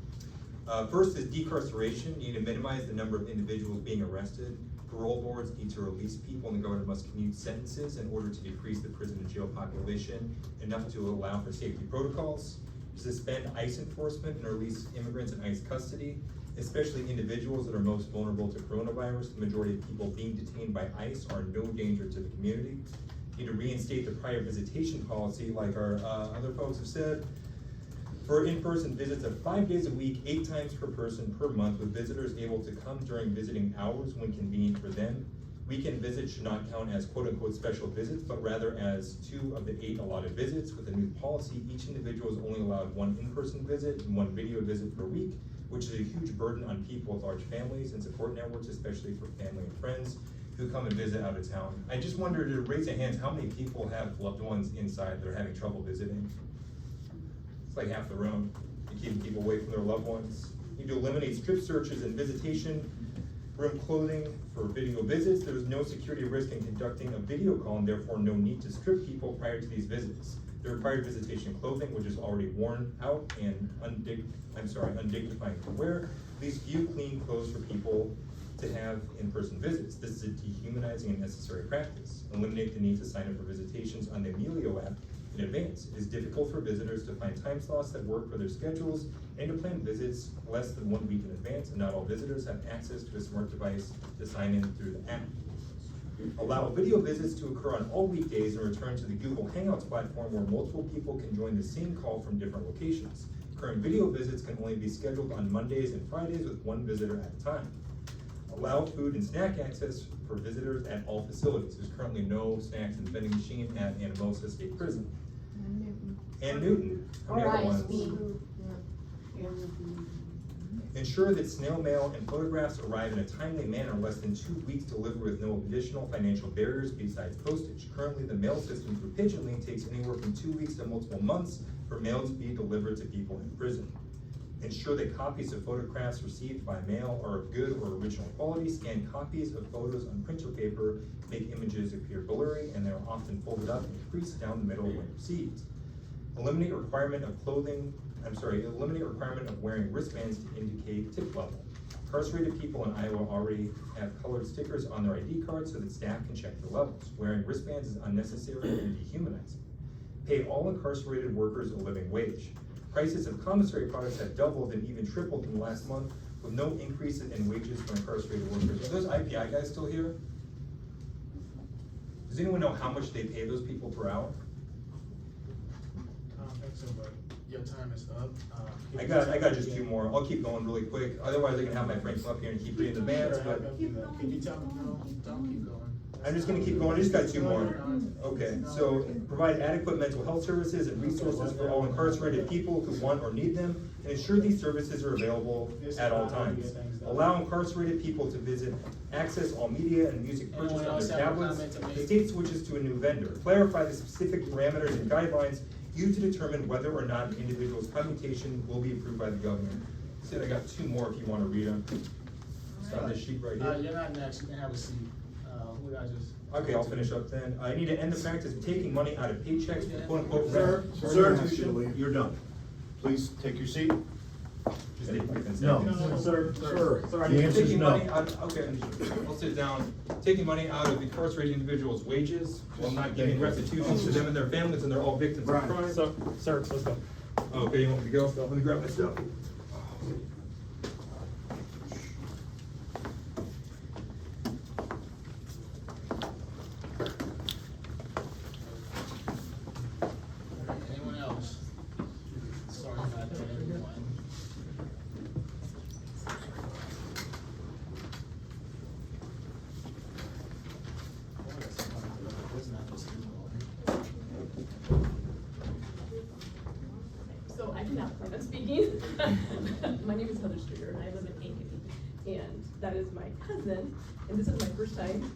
First is decarceration. You need to minimize the number of individuals being arrested. Parole boards need to release people, and the government must commute sentences in order to decrease the prison and jail population enough to allow for safety protocols. Suspend ICE enforcement and release immigrants in ICE custody, especially individuals that are most vulnerable to coronavirus. The majority of people being detained by ICE are no danger to the community. Need to reinstate the prior visitation policy, like our other folks have said, for in-person visits of 5 days a week, 8 times per person per month, with visitors able to come during visiting hours when convenient for them. Weekend visits should not count as quote-unquote special visits, but rather as 2 of the 8 allotted visits. With the new policy, each individual is only allowed 1 in-person visit and 1 video visit per week, which is a huge burden on people with large families and support networks, especially for family and friends who come and visit out of town. I just wondered, to raise your hands, how many people have loved ones inside that are having trouble visiting? It's like half the room. You're keeping people away from their loved ones. You need to eliminate strip searches and visitation room clothing for video visits. There is no security risk in conducting a video call, and therefore no need to strip people prior to these visits. The required visitation clothing, which is already worn out and undignifying to wear, leaves few clean clothes for people to have in-person visits. This is a dehumanizing and necessary practice. Eliminate the need to sign up for visitations on the Emilio app in advance. It is difficult for visitors to find time slots that work for their schedules and to plan visits less than 1 week in advance, and not all visitors have access to a smart device to sign in through the app. Allow video visits to occur on all weekdays and return to the Google Hangouts platform where multiple people can join the same call from different locations. Current video visits can only be scheduled on Mondays and Fridays with 1 visitor at a time. Allow food and snack access for visitors at all facilities. There's currently no snacks and vending machine at Anamosa State Prison. And Newton. How many other ones? Ensure that snail mail and photographs arrive in a timely manner, less than 2 weeks delivered with no additional financial barriers besides postage. Currently, the mail system through Pigeon Link takes anywhere from 2 weeks to multiple months for mail to be delivered to people in prison. Ensure that copies of photographs received by mail are of good or original quality. Scanned copies of photos on printer paper make images appear blurry, and they are often folded up and creased down the middle when received. Eliminate requirement of wearing wristbands to indicate tip level. Incarcerated people in Iowa already have colored stickers on their ID cards so that staff can check their levels. Wearing wristbands is unnecessary and dehumanizing. Pay all incarcerated workers a living wage. Prices of commissary products have doubled and even tripled in the last month, with no increases in wages for incarcerated workers. Are those IPI guys still here? Does anyone know how much they pay those people per hour? I don't think so, but your time is up. I got just 2 more. I'll keep going really quick. Otherwise, I can have my friends come up here and keep reading the bands, but. Can you tell me? No, don't keep going. I'm just gonna keep going, I just got two more. Okay, so provide adequate mental health services and resources for all incarcerated people who want or need them, and ensure these services are available at all times. Allow incarcerated people to visit, access all media and music purchased on their tablets. The state switches to a new vendor. Clarify the specific parameters and guidelines used to determine whether or not an individual's commutation will be approved by the governor. Said I got two more if you wanna read them. It's on this sheet right here. You're not next, you can have a seat. I just. Okay, I'll finish up then. I need to end the practice of taking money out of paychecks for quote unquote. Sir, you're done. Please take your seat. Just take my consent. No. Sir. The answer is Taking no. money out, okay, I'll sit down. Taking money out of incarcerated individuals' wages while not giving restitution to them and their families, and they're all victims of crime. Sir, let's go. Okay, you want me to go? Let me grab my stuff. Anyone else? Sorry about that, everyone. So I did not plan on speaking. My name is Heather Streeter and I live in Ankeny. And that is my cousin, and this is my first time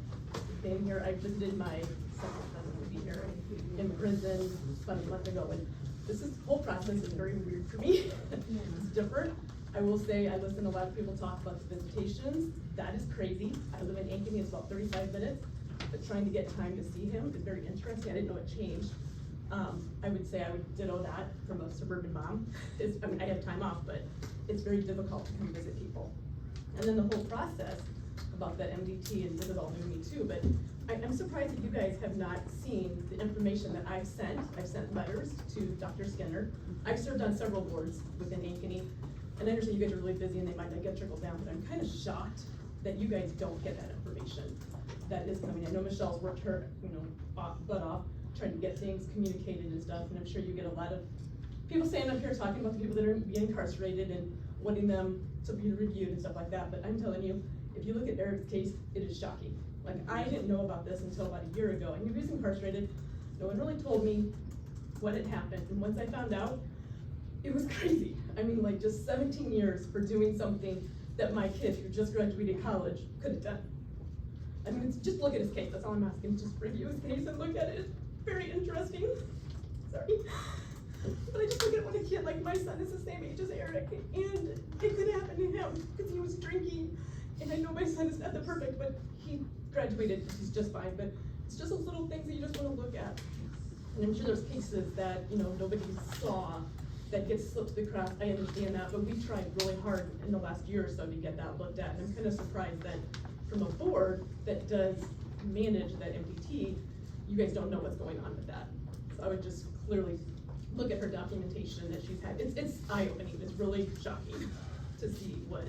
being here. I visited my second cousin to be here in prison about a month ago. And this whole process is very weird for me. It's different. I will say I listen to a lot of people talk about the visitations. That is crazy. I live in Ankeny, it's about 35 minutes. But trying to get time to see him is very interesting. I didn't know it changed. I would say I would ditto that from a suburban mom. I mean, I have time off, but it's very difficult to come visit people. And then the whole process about that MDT, and this is all new to me too, but I'm surprised that you guys have not seen the information that I've sent. I've sent letters to Dr. Skinner. I've served on several boards within Ankeny, and I understand you guys are really busy and they might not get trickled down, but I'm kind of shocked that you guys don't get that information that is coming. I know Michelle's worked her, butt off, trying to get things communicated and stuff, and I'm sure you get a lot of people standing up here talking about the people that are being incarcerated and wanting them to be reviewed and stuff like that, but I'm telling you, if you look at Eric's case, it is shocking. Like, I didn't know about this until about a year ago, and he was incarcerated. No one really told me what had happened, and once I found out, it was crazy. I mean, like, just 17 years for doing something that my kid, who just graduated college, could have done. I mean, just look at his case, that's all I'm asking, just review his case and look at it. It's very interesting. Sorry. But I just look at when a kid like my son is the same age as Eric, and it could happen to him because he was drinking. And I know my son is not the perfect, but he graduated, he's just fine. But it's just those little things that you just want to look at. And I'm sure there's cases that, nobody saw that gets slipped through the cracks. I understand that, but we tried really hard in the last year or so to get that looked at. And I'm kind of surprised that from a board that does manage that MDT, you guys don't know what's going on with that. So I would just clearly look at her documentation that she's had. It's eye-opening, it's really shocking to see what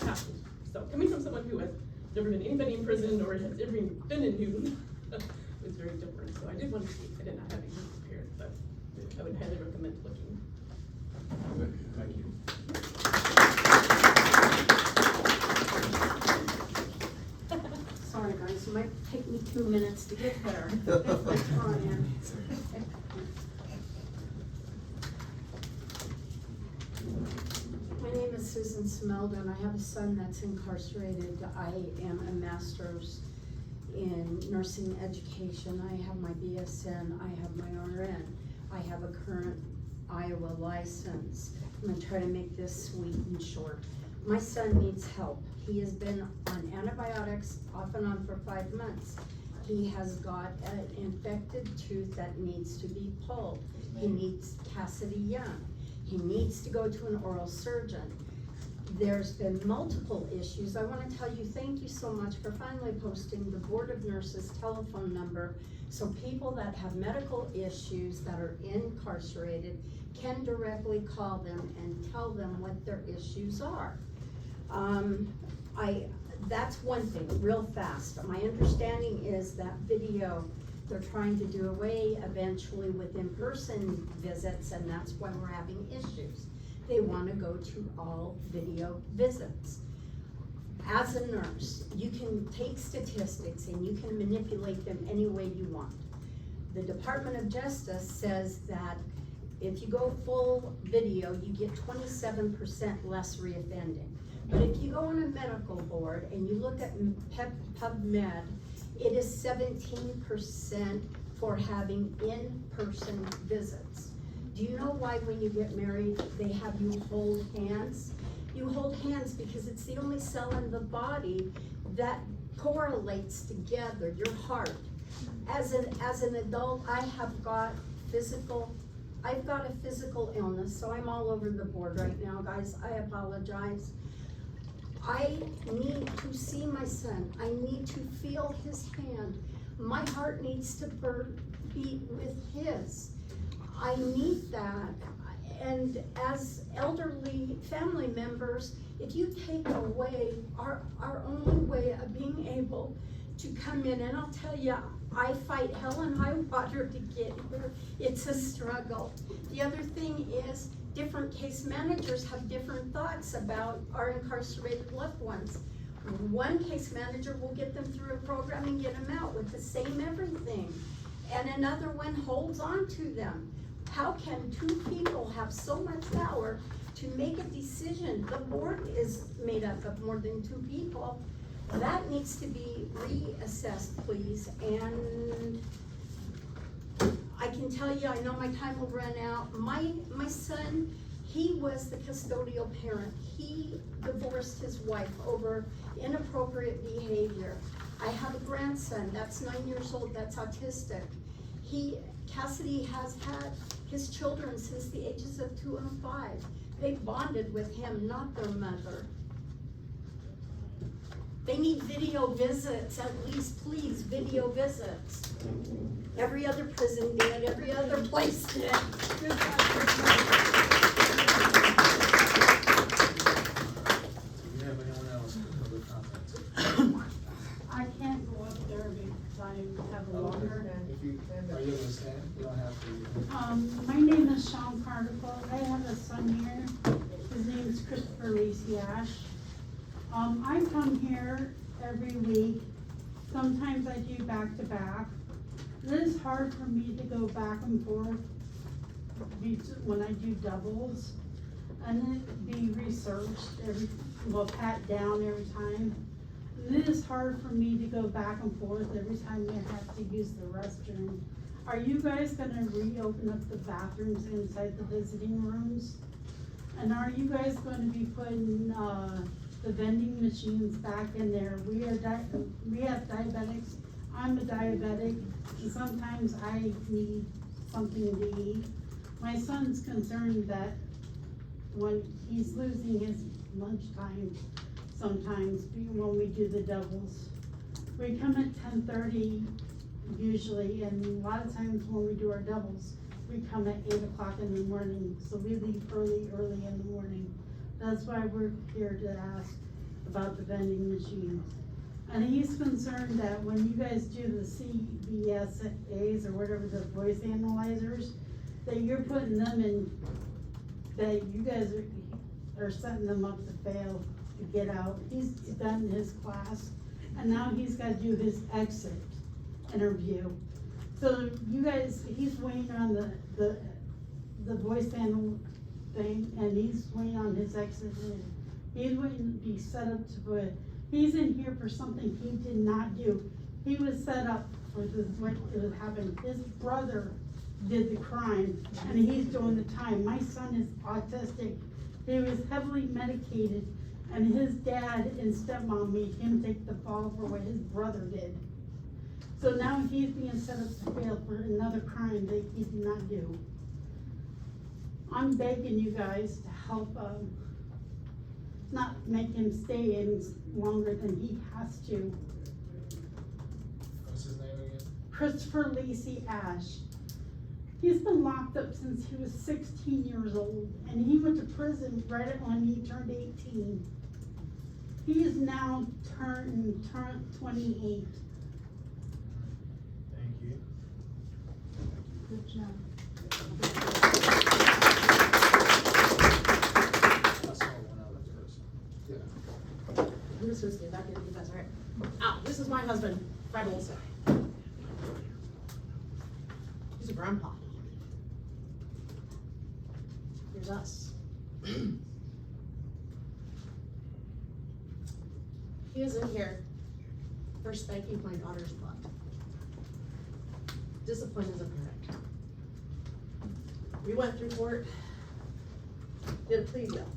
happened. So coming from someone who has never been anybody in prison or has ever even been in Newton, it's very different. So I did want to speak, I did not have anything prepared, but I would highly recommend looking. Thank you. Sorry guys, it might take me 2 minutes to get there. My name is Susan Smelda and I have a son that's incarcerated. I am a master's in nursing education. I have my BSN, I have my RN. I have a current Iowa license. I'm gonna try to make this sweet and short. My son needs help. He has been on antibiotics off and on for 5 months. He has got an infected tooth that needs to be pulled. He needs Cassidy Young. He needs to go to an oral surgeon. There's been multiple issues. I want to tell you, thank you so much for finally posting the Board of Nurses telephone number so people that have medical issues that are incarcerated can directly call them and tell them what their issues are. That's one thing, real fast. My understanding is that video, they're trying to do away eventually with in-person visits, and that's why we're having issues. They want to go to all video visits. as a nurse, you can take statistics and you can manipulate them any way you want. The Department of Justice says that if you go full video, you get 27% less reoffending. But if you go on a medical board and you look at PubMed, it is 17% for having in-person visits. Do you know why when you get married, they have you hold hands? You hold hands because it's the only cell in the body that correlates together, your heart. As an adult, I've got a physical illness, so I'm all over the board right now, guys. I apologize. I need to see my son. I need to feel his hand. My heart needs to beat with his. I need that. And as elderly family members, if you take away our only way of being able to come in, and I'll tell you, I fight hell and high water to get here. It's a struggle. The other thing is, different case managers have different thoughts about our incarcerated loved ones. One case manager will get them through a program and get them out with the same everything, and another one holds on to them. How can two people have so much power to make a decision? The board is made up of more than two people. That needs to be reassessed, please. And I can tell you, I know my time will run out. My son, he was the custodial parent. He divorced his wife over inappropriate behavior. I have a grandson that's 9 years old, that's autistic. Cassidy has had his children since the ages of 2 and 5. They bonded with him, not their mother. They need video visits, at least, please, video visits. Every other prison did, every other place did. Do you have anyone else with other comments? I can't go up there because I have a longer. If you, are you able to stand? You don't have to. My name is Sean Carnival. I have a son here. His name is Christopher Lacey Ash. I come here every week. Sometimes I do back to back. It is hard for me to go back and forth when I do doubles. And then be researched pat down every time. And it is hard for me to go back and forth every time I have to use the restroom. Are you guys gonna reopen up the bathrooms inside the visiting rooms? And are you guys gonna be putting, the vending machines back in there? We have diabetics. I'm a diabetic, and sometimes I need something to eat. My son's concerned that when he's losing his lunchtime sometimes when we do the doubles. We come at 10:30 usually, and a lot of times when we do our doubles, we come at 8 o'clock in the morning, so we leave early in the morning. That's why we're here to ask about the vending machines. And he's concerned that when you guys do the CVSAs or whatever, the voice analyzers, that you're putting them in, that you guys are setting them up to fail to get out. He's done his class, and now he's gotta do his exit interview. So you guys, he's waiting on the voice panel thing, and he's waiting on his exit. He's waiting to be set up to put, he's in here for something he did not do. He was set up for this, what was happening. His brother did the crime, and he's doing the time. My son is autistic. He was heavily medicated, and his dad and stepmom made him take the fall for what his brother did. So now he's being set up to fail for another crime that he did not do. I'm begging you guys to help, not make him stay in longer than he has to. What's his name again? Christopher Lacey Ash. He's been locked up since he was 16 years old, and he went to prison right when he turned 18. He is now turned 28. Thank you. Good job. I saw one other person. Yeah. This is my husband, Fred Olson. He's a grandpa. Here's us. He is in here for spanking my daughter's butt. Discipline is a parent. We went through court, did a plea deal,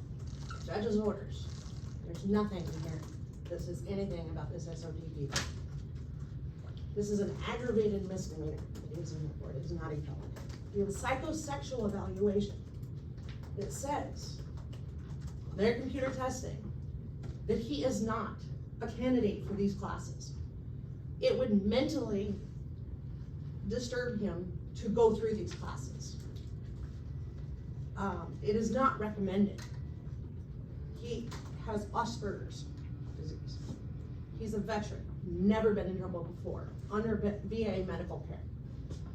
judge's orders. There's nothing in here that says anything about this SODP. This is an aggravated misdemeanor that is in the court, it's not a felony. We have a psychosexual evaluation that says, their computer testing, that he is not a candidate for these classes. It would mentally disturb him to go through these classes. It is not recommended. He has Asperger's disease. He's a veteran, never been in trouble before, under VA medical care.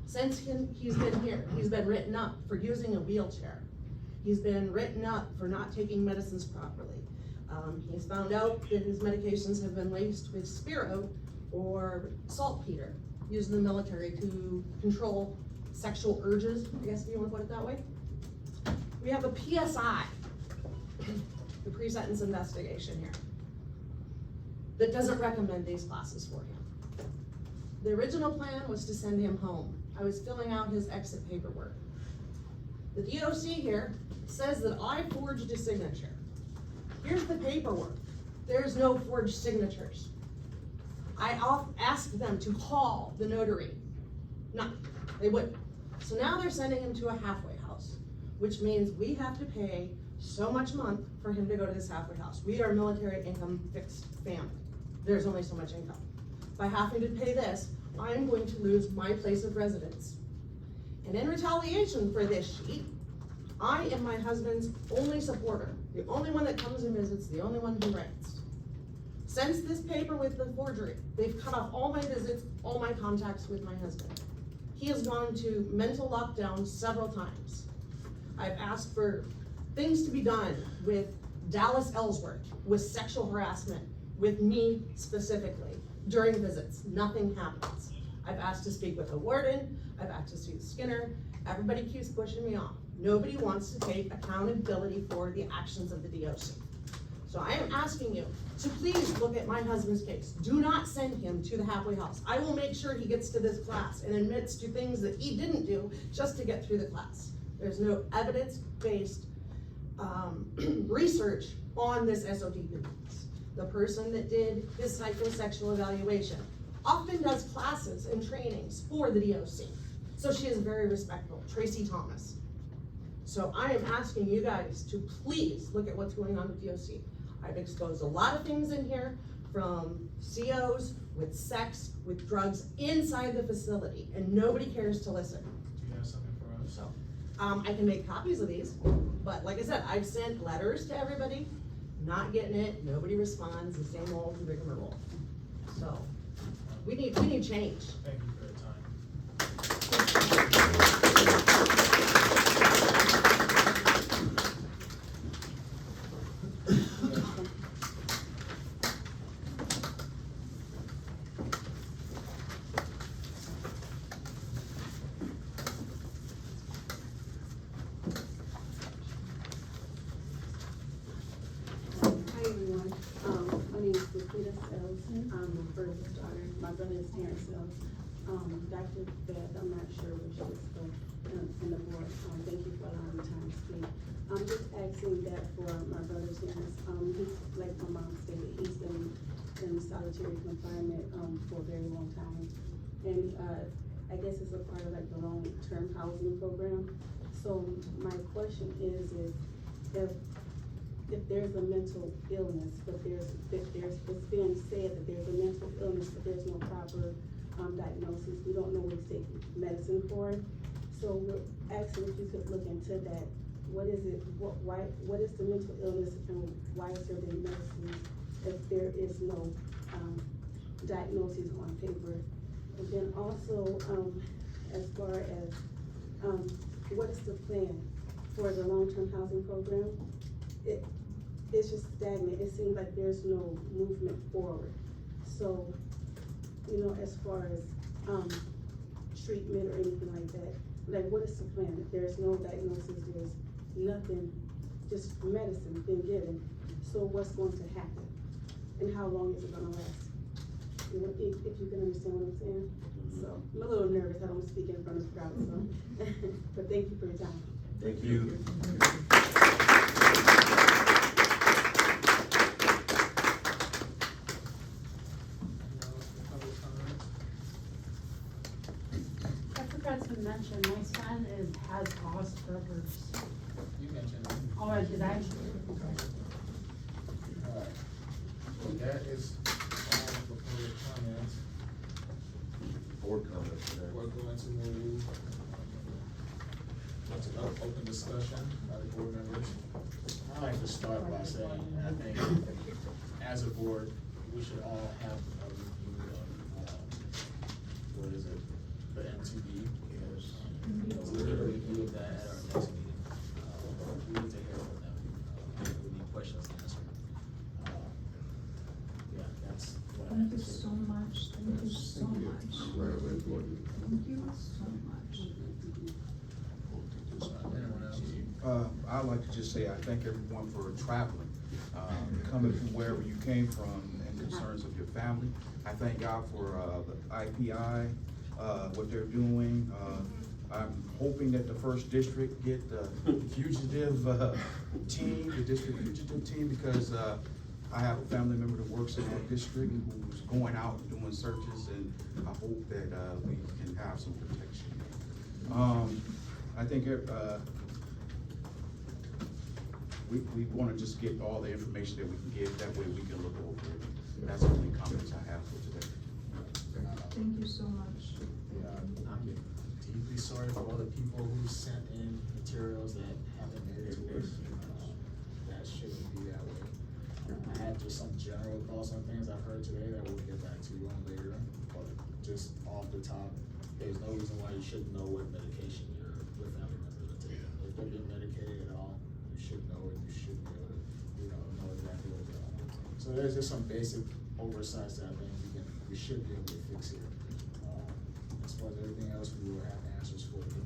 Since he's been here, he's been written up for using a wheelchair. He's been written up for not taking medicines properly. He's found out that his medications have been laced with Spiro or saltpeter, used in the military to control sexual urges, I guess if you want to put it that way. We have a PSI, the pre-sentence investigation here, that doesn't recommend these classes for him. The original plan was to send him home. I was filling out his exit paperwork. The DOC here says that I forged a signature. Here's the paperwork. There's no forged signatures. I asked them to call the notary. No, they wouldn't. So now they're sending him to a halfway house, which means we have to pay so much a month for him to go to this halfway house. We are a military income fixed family. There's only so much income. By having to pay this, I'm going to lose my place of residence. And in retaliation for this sheet, I am my husband's only supporter. The only one that comes and visits, the only one who writes. Since this paper with the forgery, they've cut off all my visits, all my contacts with my husband. He has gone to mental lockdown several times. I've asked for things to be done with Dallas Ellsworth, with sexual harassment, with me specifically, during visits. Nothing happens. I've asked to speak with a warden, I've asked to speak with Skinner. Everybody keeps pushing me off. Nobody wants to take accountability for the actions of the DOC. So I am asking you to please look at my husband's case. Do not send him to the halfway house. I will make sure he gets to this class and admits to things that he didn't do just to get through the class. There's no evidence-based research on this SODP. The person that did his psychosexual evaluation often does classes and trainings for the DOC. So she is very respectful, Tracy Thomas. So I am asking you guys to please look at what's going on with DOC. I've exposed a lot of things in here, from COs, with sex, with drugs inside the facility, and nobody cares to listen. Do you have something for us? So, I can make copies of these, but like I said, I've sent letters to everybody, not getting it, nobody responds, the same old rigmarole. So, we need change. Thank you for your time. Hi everyone, my name is Fugitive. I'm the first daughter. My brother is Terrence Sells. Dr. Beth, I'm not sure where she is, but in the board, thank you for allowing me time to speak. I'm just asking that for my brother Terrence. He's, like my mom stated, he's been in solitary confinement for a very long time. And I guess it's a part of like the long-term housing program. So my question is if there's a mental illness, but it's being said that there's a mental illness, but there's no proper diagnosis, we don't know what to take medicine for. So we're asking if you could look into that. What is it? What is the mental illness, and why is there being medicine if there is no diagnosis on paper? And then also, as far as what is the plan for the long-term housing program? It's just stagnant. It seems like there's no movement forward. So you know, as far as, treatment or anything like that. Like, what is the plan? If there's no diagnosis, there's nothing, just medicine being given. So what's going to happen? And how long is it gonna last? You know, if you can understand what I'm saying? So, I'm a little nervous, I don't speak in front of the crowd, so, but thank you for your time. Thank you. I forgot to mention, my son has Asperger's. You mentioned it. Oh, did I? Alright. That is all for public comments. Board comments today. We're going to move to open discussion by the board members. I'd like to start by saying, I think, as a board, we should all have a review of, what is it, the MTV. We'll get a review of that at our next meeting. We need to hear from them. We need questions answered. Yeah, that's what I have Thank to you say. so much, thank you so much. Thank you so much. Anyone else? I'd like to just say I thank everyone for traveling, coming from wherever you came from and concerns of your family. I thank God for, the IPI, what they're doing. I'm hoping that the first district get the fugitive, team, the district fugitive team, because, I have a family member that works in that district who's going out and doing searches, and I hope that, we can have some protection. I think, we wanna just get all the information that we can get, that way we can look over it. That's the only comments I have for today. Thank you so much. Yeah, I'm deeply sorry for all the people who sent in materials that haven't made it to us. That shouldn't be that way. I had just some general thoughts on things I've heard today that we'll get back to you on later, but just off the top, there's no reason why you shouldn't know what medication your family members are taking. If they're being medicated at all, you should know it, you should be able to, know exactly what they're on. So there's just some basic oversights that I think we should be able to fix here. As far as everything else, we will have answers for you,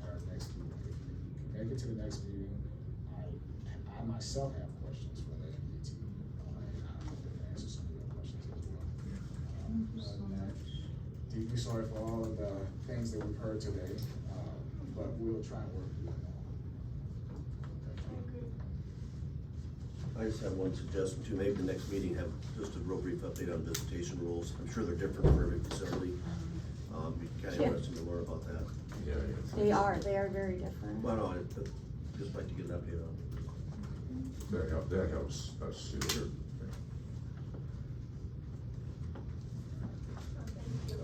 at our next meeting. If you can make it to the next meeting, I myself have questions for the MDT, and I hope they can answer some of your questions as well. Thank you so much. Deeply sorry for all of the things that we've heard today, but we'll try and work through them all. I just have one suggestion too, maybe the next meeting have just a real brief update on visitation rules. I'm sure they're different for every facility. Be kind of interesting to learn about that. Yeah. They are very different. Well, no, I'd just like to get an update on it. That helps us here.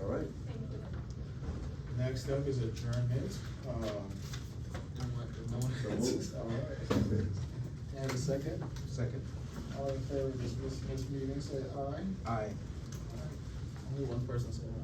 All right. Next up is adjournment. No one So has, moved. all right. And a second? Second. All in favor of dismissing this meeting, say aye. Aye. Only one person said aye.